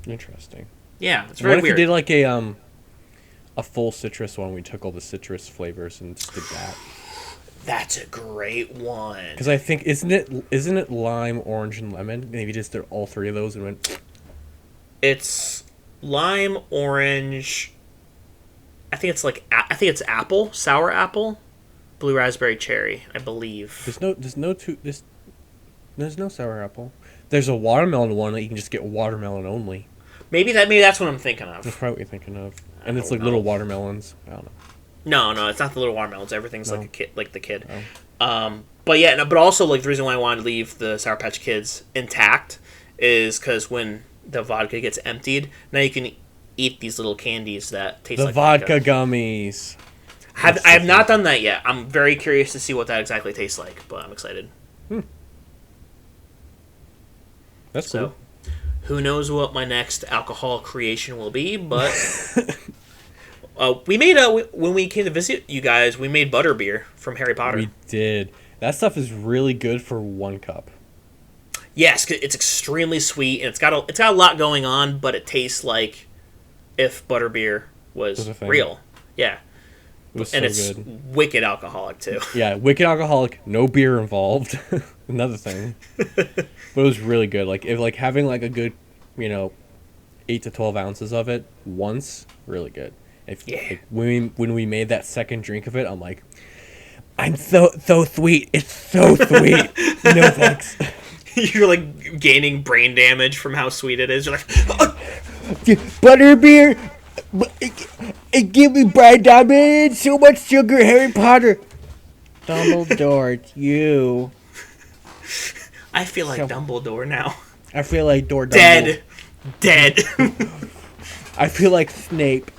Interesting. Yeah, it's very weird. What if you did like a full citrus one? We took all the citrus flavors and just did that. That's a great one. Because I think isn't it lime, orange, and lemon? Maybe just did all 3 of those and went. It's lime, orange. I think it's apple, sour apple, blue raspberry, cherry. I believe. There's no sour apple. There's a watermelon one that you can just get watermelon only. Maybe that's what I'm thinking of. That's probably what you're thinking of. And it's like little watermelons. I don't know. No, it's not the little watermelons. Everything's like a kid, like the kid. Oh. But yeah, no, but also like the reason why I wanted to leave the Sour Patch Kids intact is because when the vodka gets emptied, now you can eat these little candies that taste like vodka gummies. I have not done that yet. I'm very curious to see what that exactly tastes like, but I'm excited. That's cool. Who knows what my next alcohol creation will be, but we made when we came to visit you guys, we made butterbeer from Harry Potter. We did. That stuff is really good for 1 cup. Yes, it's extremely sweet and it's got a lot going on, but it tastes like if butterbeer was real. Yeah. It was and so it's good. Wicked alcoholic too. Yeah, wicked alcoholic, no beer involved. Another thing. But it was really good. Like having like a good, 8 to 12 ounces of it once, really good. When we made that second drink of it, I'm like, I'm so sweet. It's so sweet. No thanks. You're like gaining brain damage from how sweet it is. You're like, butterbeer. It give me brain damage. So much sugar, Harry Potter. Dumbledore, it's you. I feel like Dumbledore now. I feel like Dumbledore. Dead. I feel like Snape.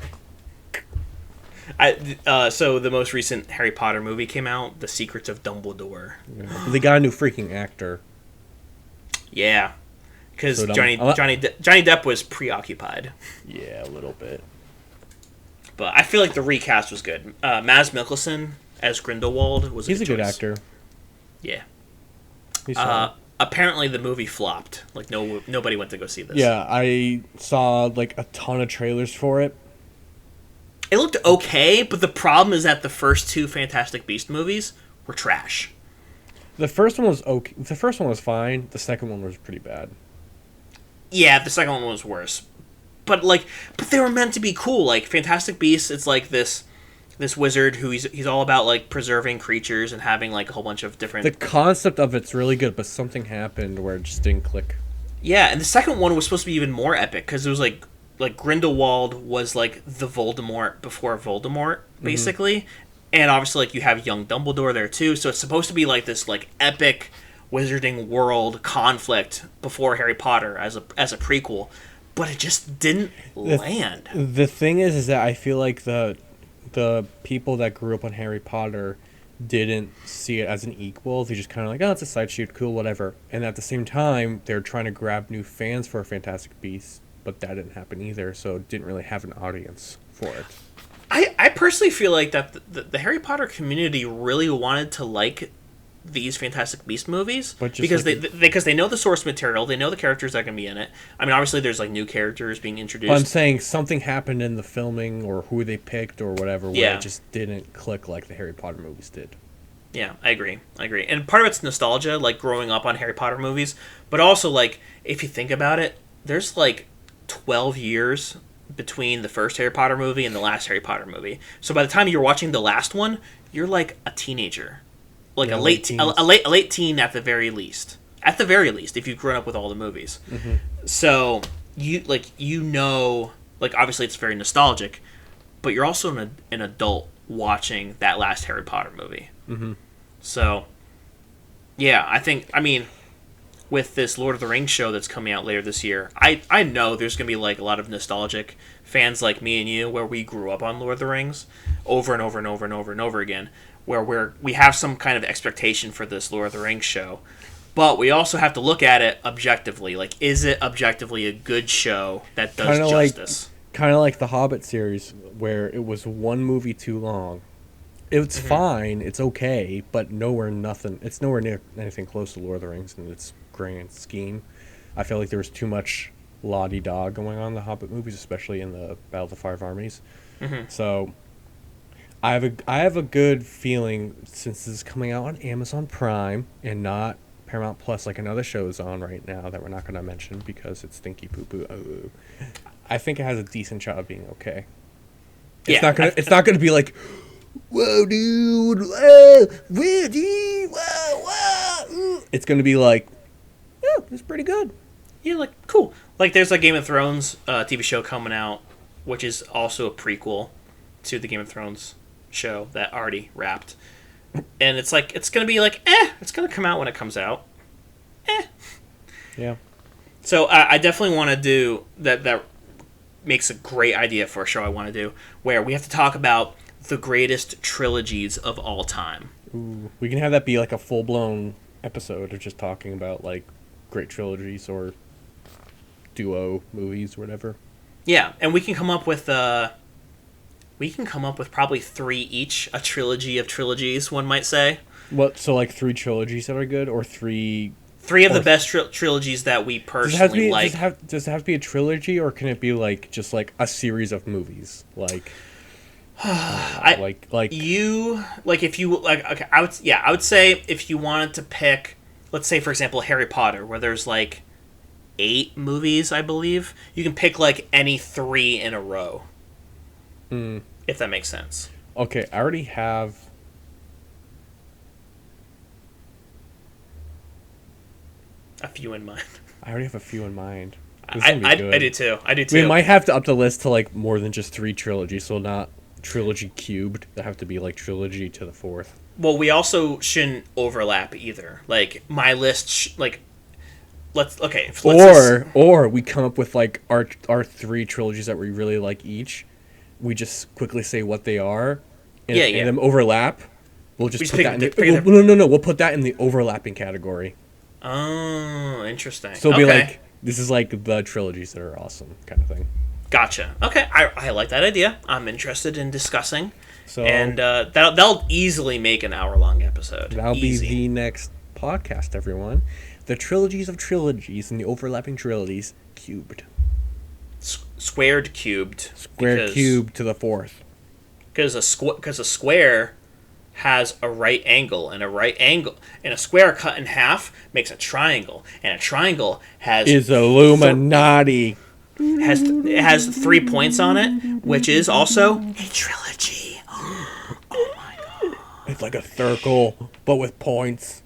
So the most recent Harry Potter movie came out, The Secrets of Dumbledore. They got a new freaking actor. Yeah, because So Johnny Depp was preoccupied. Yeah, a little bit. But I feel like the recast was good. Mads Mikkelsen as Grindelwald was. He's a good choice. actor. Yeah. He's solid. Apparently the movie flopped. Like nobody went to go see this. Yeah, I saw like a ton of trailers for it. It looked okay, but the problem is that the first two Fantastic Beast movies were trash. The first one was okay. The first one was fine. The second one was pretty bad. Yeah, the second one was worse. But they were meant to be cool. Like Fantastic Beasts, it's like this wizard who he's all about like preserving creatures and having like a whole bunch of different. The concept of it's really good, but something happened where it just didn't click. Yeah, and the second one was supposed to be even more epic because it was like Grindelwald was like the Voldemort before Voldemort, basically. Mm-hmm. And obviously, like, you have young Dumbledore there, too. So it's supposed to be, like, this, like, epic wizarding world conflict before Harry Potter as a prequel. But it just didn't land. The thing is that I feel like the people that grew up on Harry Potter didn't see it as an equal. They just kind of like, oh, it's a side shoot, cool, whatever. And at the same time, they're trying to grab new fans for Fantastic Beasts. But that didn't happen either, so it didn't really have an audience for it. I personally feel like that the Harry Potter community really wanted to like these Fantastic Beast movies because they know the source material, they know the characters that are going to be in it. I mean, obviously there's like new characters being introduced. But I'm saying something happened in the filming or who they picked or whatever where it just didn't click like the Harry Potter movies did. Yeah, I agree. And part of it's nostalgia, like growing up on Harry Potter movies, but also like if you think about it, there's like 12 years between the first Harry Potter movie and the last Harry Potter movie. So by the time you're watching the last one, you're like a teenager, like a late teen at the very least. At the very least, if you've grown up with all the movies. Mm-hmm. So obviously it's very nostalgic, but you're also an adult watching that last Harry Potter movie. Mm-hmm. So yeah, I mean. With this Lord of the Rings show that's coming out later this year, I know there's going to be like a lot of nostalgic fans like me and you where we grew up on Lord of the Rings over and over and over and over and over again, where we have some kind of expectation for this Lord of the Rings show. But we also have to look at it objectively. Like, is it objectively a good show that does justice? Kind of like the Hobbit series where it was one movie too long. It's fine, it's okay, but it's nowhere near anything close to Lord of the Rings in its grand scheme. I feel like there was too much la-di-da going on in the Hobbit movies, especially in the Battle of the Five Armies. Mm-hmm. So I have a good feeling, since this is coming out on Amazon Prime and not Paramount Plus like another show is on right now that we're not going to mention because it's stinky poo-poo. I think it has a decent shot of being okay. It's not gonna be like, whoa, dude, whoa, dude, whoa. It's gonna be like, yeah, it's pretty good. Yeah, like, cool. Like, there's a Game of Thrones TV show coming out, which is also a prequel to the Game of Thrones show that already wrapped. And it's like, it's going to be like, it's going to come out when it comes out. Yeah. So I definitely want to do that. That makes a great idea for a show I want to do, where we have to talk about the greatest trilogies of all time. Ooh, we can have that be like a full-blown episode of just talking about like great trilogies or duo movies or whatever. Yeah, and we can come up with probably 3 each, a trilogy of trilogies, one might say. What? So like 3 trilogies that are good, or 3 of the best trilogies that we personally like. Does it have to be a trilogy, or can it be like just like a series of movies, like? I would say if you wanted to pick, let's say for example Harry Potter, where there's like 8 movies, I believe, you can pick like any 3 in a row. If that makes sense. Okay, I already have a few in mind. I already have a few in mind. I do too. We might have to up the list to like more than just 3 trilogies, so not trilogy cubed. They have to be like trilogy to the 4th. Well, we also shouldn't overlap either. Like my list, Or we come up with like our 3 trilogies that we really like each. We just quickly say what they are, and them overlap. We'll just put that in no. We'll put that in the overlapping category. Oh, interesting. So it'll be like, this is like the trilogies that are awesome kind of thing. Gotcha. Okay, I like that idea. I'm interested in discussing. And that'll easily make an hour-long episode. That'll be the next podcast, everyone. The trilogies of trilogies and the overlapping trilogies cubed. Squared cubed. Squared cubed to the 4th. Because a square has a right angle, and a square cut in half makes a triangle, and a triangle is Illuminati. It has 3 points on it, which is also a trilogy. Oh my god! It's like a circle, but with points.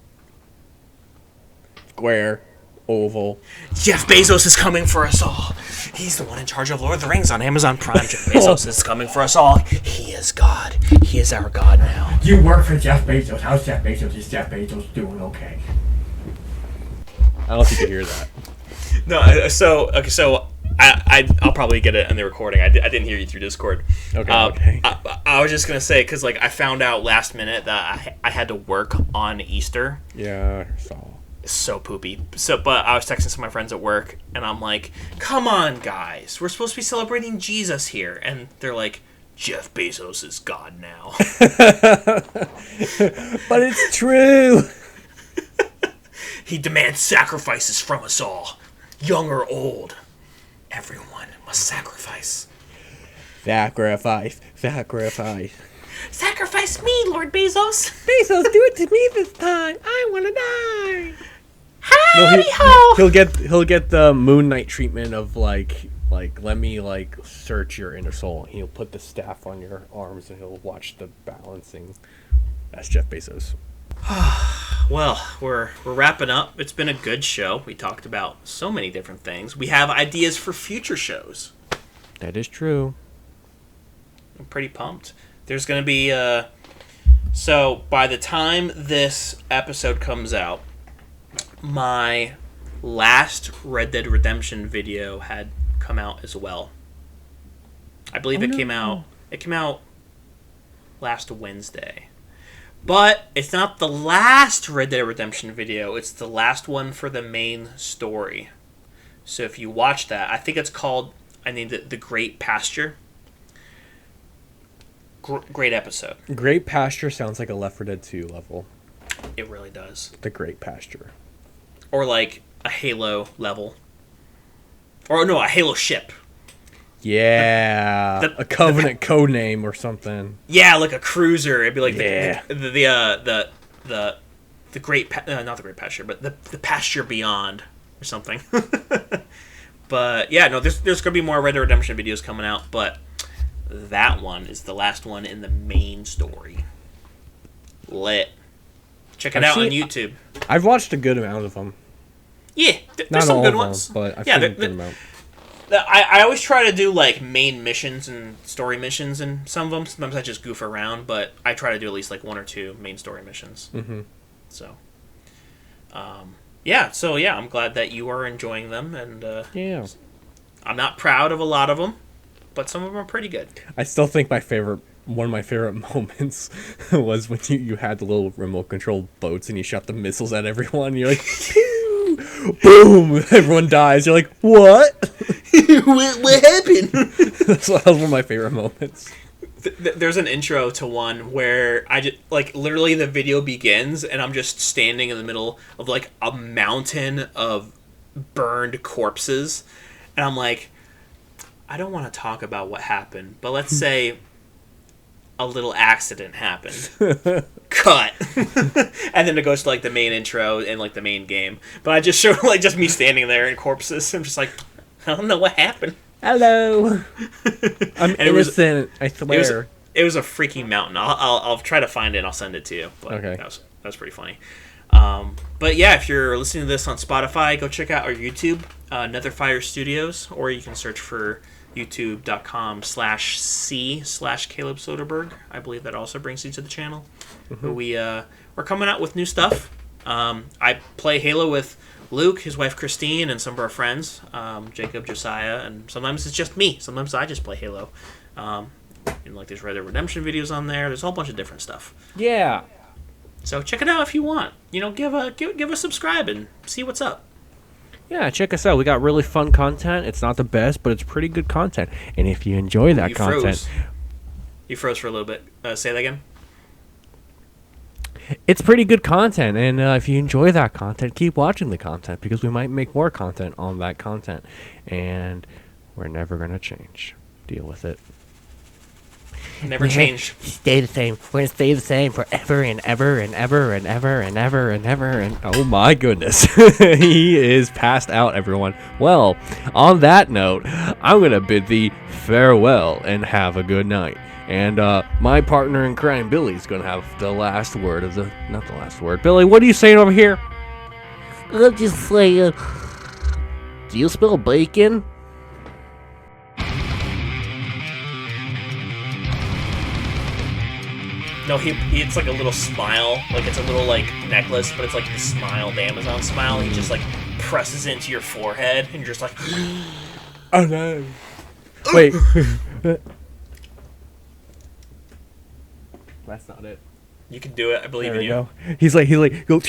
Square, oval. Jeff Bezos is coming for us all. He's the one in charge of Lord of the Rings on Amazon Prime. Jeff Bezos is coming for us all. He is God. He is our God now. You work for Jeff Bezos. How's Jeff Bezos? Is Jeff Bezos doing okay? I don't know if you could hear that. No, so I'll probably get it in the recording. I didn't hear you through Discord. Okay. I was just gonna say, because like I found out last minute that I had to work on Easter. Yeah, I saw. So poopy. But I was texting some of my friends at work, and I'm like, "Come on, guys, we're supposed to be celebrating Jesus here," and they're like, "Jeff Bezos is God now." But it's true. He demands sacrifices from us all, young or old. Everyone must sacrifice. Sacrifice. Sacrifice me, Lord Bezos. Bezos, do it to me this time. I want to die. Howdy ho. He'll get the Moon Knight treatment of like let me like search your inner soul. He'll put the staff on your arms and he'll watch the balancing. That's Jeff Bezos. Well, we're wrapping up. It's been a good show. We talked about so many different things. We have ideas for future shows. That is true. I'm pretty pumped. There's going to be so by the time this episode comes out, my last Red Dead Redemption video had come out as well. I believe it came out last Wednesday. But it's not the last Red Dead Redemption video. It's the last one for the main story. So if you watch that, I think it's called, I named it The Great Pasture. Great episode. Great Pasture sounds like a Left 4 Dead 2 level. It really does. The Great Pasture. Or like a Halo level. Or no, a Halo ship. Yeah, a Covenant code name or something. Yeah, like a cruiser. It'd be like the great not the Great Pasture, but the Pasture Beyond or something. But yeah, no, there's gonna be more Red Dead Redemption videos coming out, but that one is the last one in the main story. Lit. Check it out on YouTube. I've watched a good amount of them. Yeah, there's some good ones, but I've seen a good amount. I always try to do like main missions and story missions in some of them. Sometimes I just goof around, but I try to do at least like 1 or 2 main story missions. Mm-hmm. So, yeah, I'm glad that you are enjoying them, and yeah, I'm not proud of a lot of them, but some of them are pretty good. I still think one of my favorite moments was when you had the little remote control boats and you shot the missiles at everyone. You're like, pew, boom, everyone dies. You're like, what? what happened? That was one of my favorite moments. There's an intro to one where I just like literally the video begins and I'm just standing in the middle of like a mountain of burned corpses, and I'm like, I don't want to talk about what happened, but let's say a little accident happened. Cut. And then it goes to like the main intro and like the main game. But I just showed like just me standing there in corpses. I'm just like, I don't know what happened. Hello. I'm innocent, I swear. It was a freaking mountain. I'll try to find it and I'll send it to you. But okay. That was pretty funny. But yeah, if you're listening to this on Spotify, go check out our YouTube, Netherfire Studios, or you can search for youtube.com/c/Caleb Soderberg. I believe that also brings you to the channel. Mm-hmm. We're coming out with new stuff. I play Halo with Luke, his wife Christine, and some of our friends, Jacob, Josiah, and sometimes it's just me. Sometimes I just play Halo. And like there's Red Dead Redemption videos on there. There's a whole bunch of different stuff. Yeah. So check it out if you want. Give a subscribe and see what's up. Yeah, check us out. We got really fun content. It's not the best, but it's pretty good content. And if you enjoy that content... You froze for a little bit. Say that again. It's pretty good content, and if you enjoy that content, keep watching the content, because we might make more content on that content. And we're never going to change. Deal with it. Never change. Stay the same. We're gonna stay the same forever and ever and ever and ever and ever and ever and oh my goodness. He is passed out, everyone. Well, on that note, I'm gonna bid thee farewell and have a good night. And my partner in crime, Billy's gonna have the last word of the not the last word. Billy, what are you saying over here? I'm just saying, do you smell bacon? No, it's like a little smile, like it's a little like necklace, but it's like the smile, the Amazon smile. He just like presses it into your forehead, and you're just like, oh no. Wait. That's not it. You can do it. I believe in you. Go. He's like, go.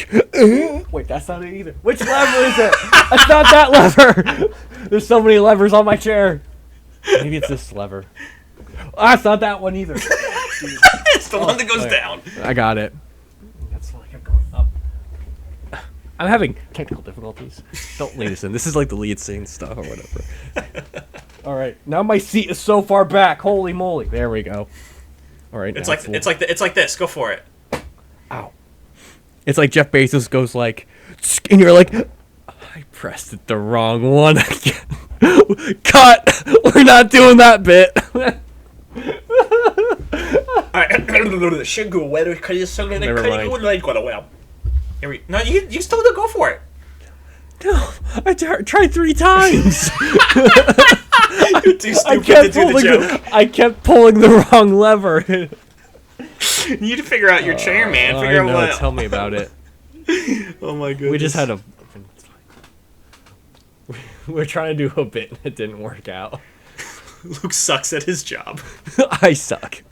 Wait, that's not it either. Which lever is it? That's not that lever. There's so many levers on my chair. Maybe it's this lever. That's not that one either. It's the one that goes down. I got it. That's why I kept going up. I'm having technical difficulties. Don't lead us in. This is like the lead scene stuff or whatever. All right, now my seat is so far back. Holy moly! There we go. All right, it's like this. Go for it. Ow! It's like Jeff Bezos goes like, and you're like, I pressed it the wrong one again. Cut. We're not doing that bit. Never mind. No, you still do go for it. No, I tried 3 times. You're too stupid to do the joke. I kept pulling the wrong lever. You need to figure out your chair, man. Figure out what. Tell me about it. Oh my goodness. We just had we're trying to do a bit and it didn't work out. Luke sucks at his job. I suck.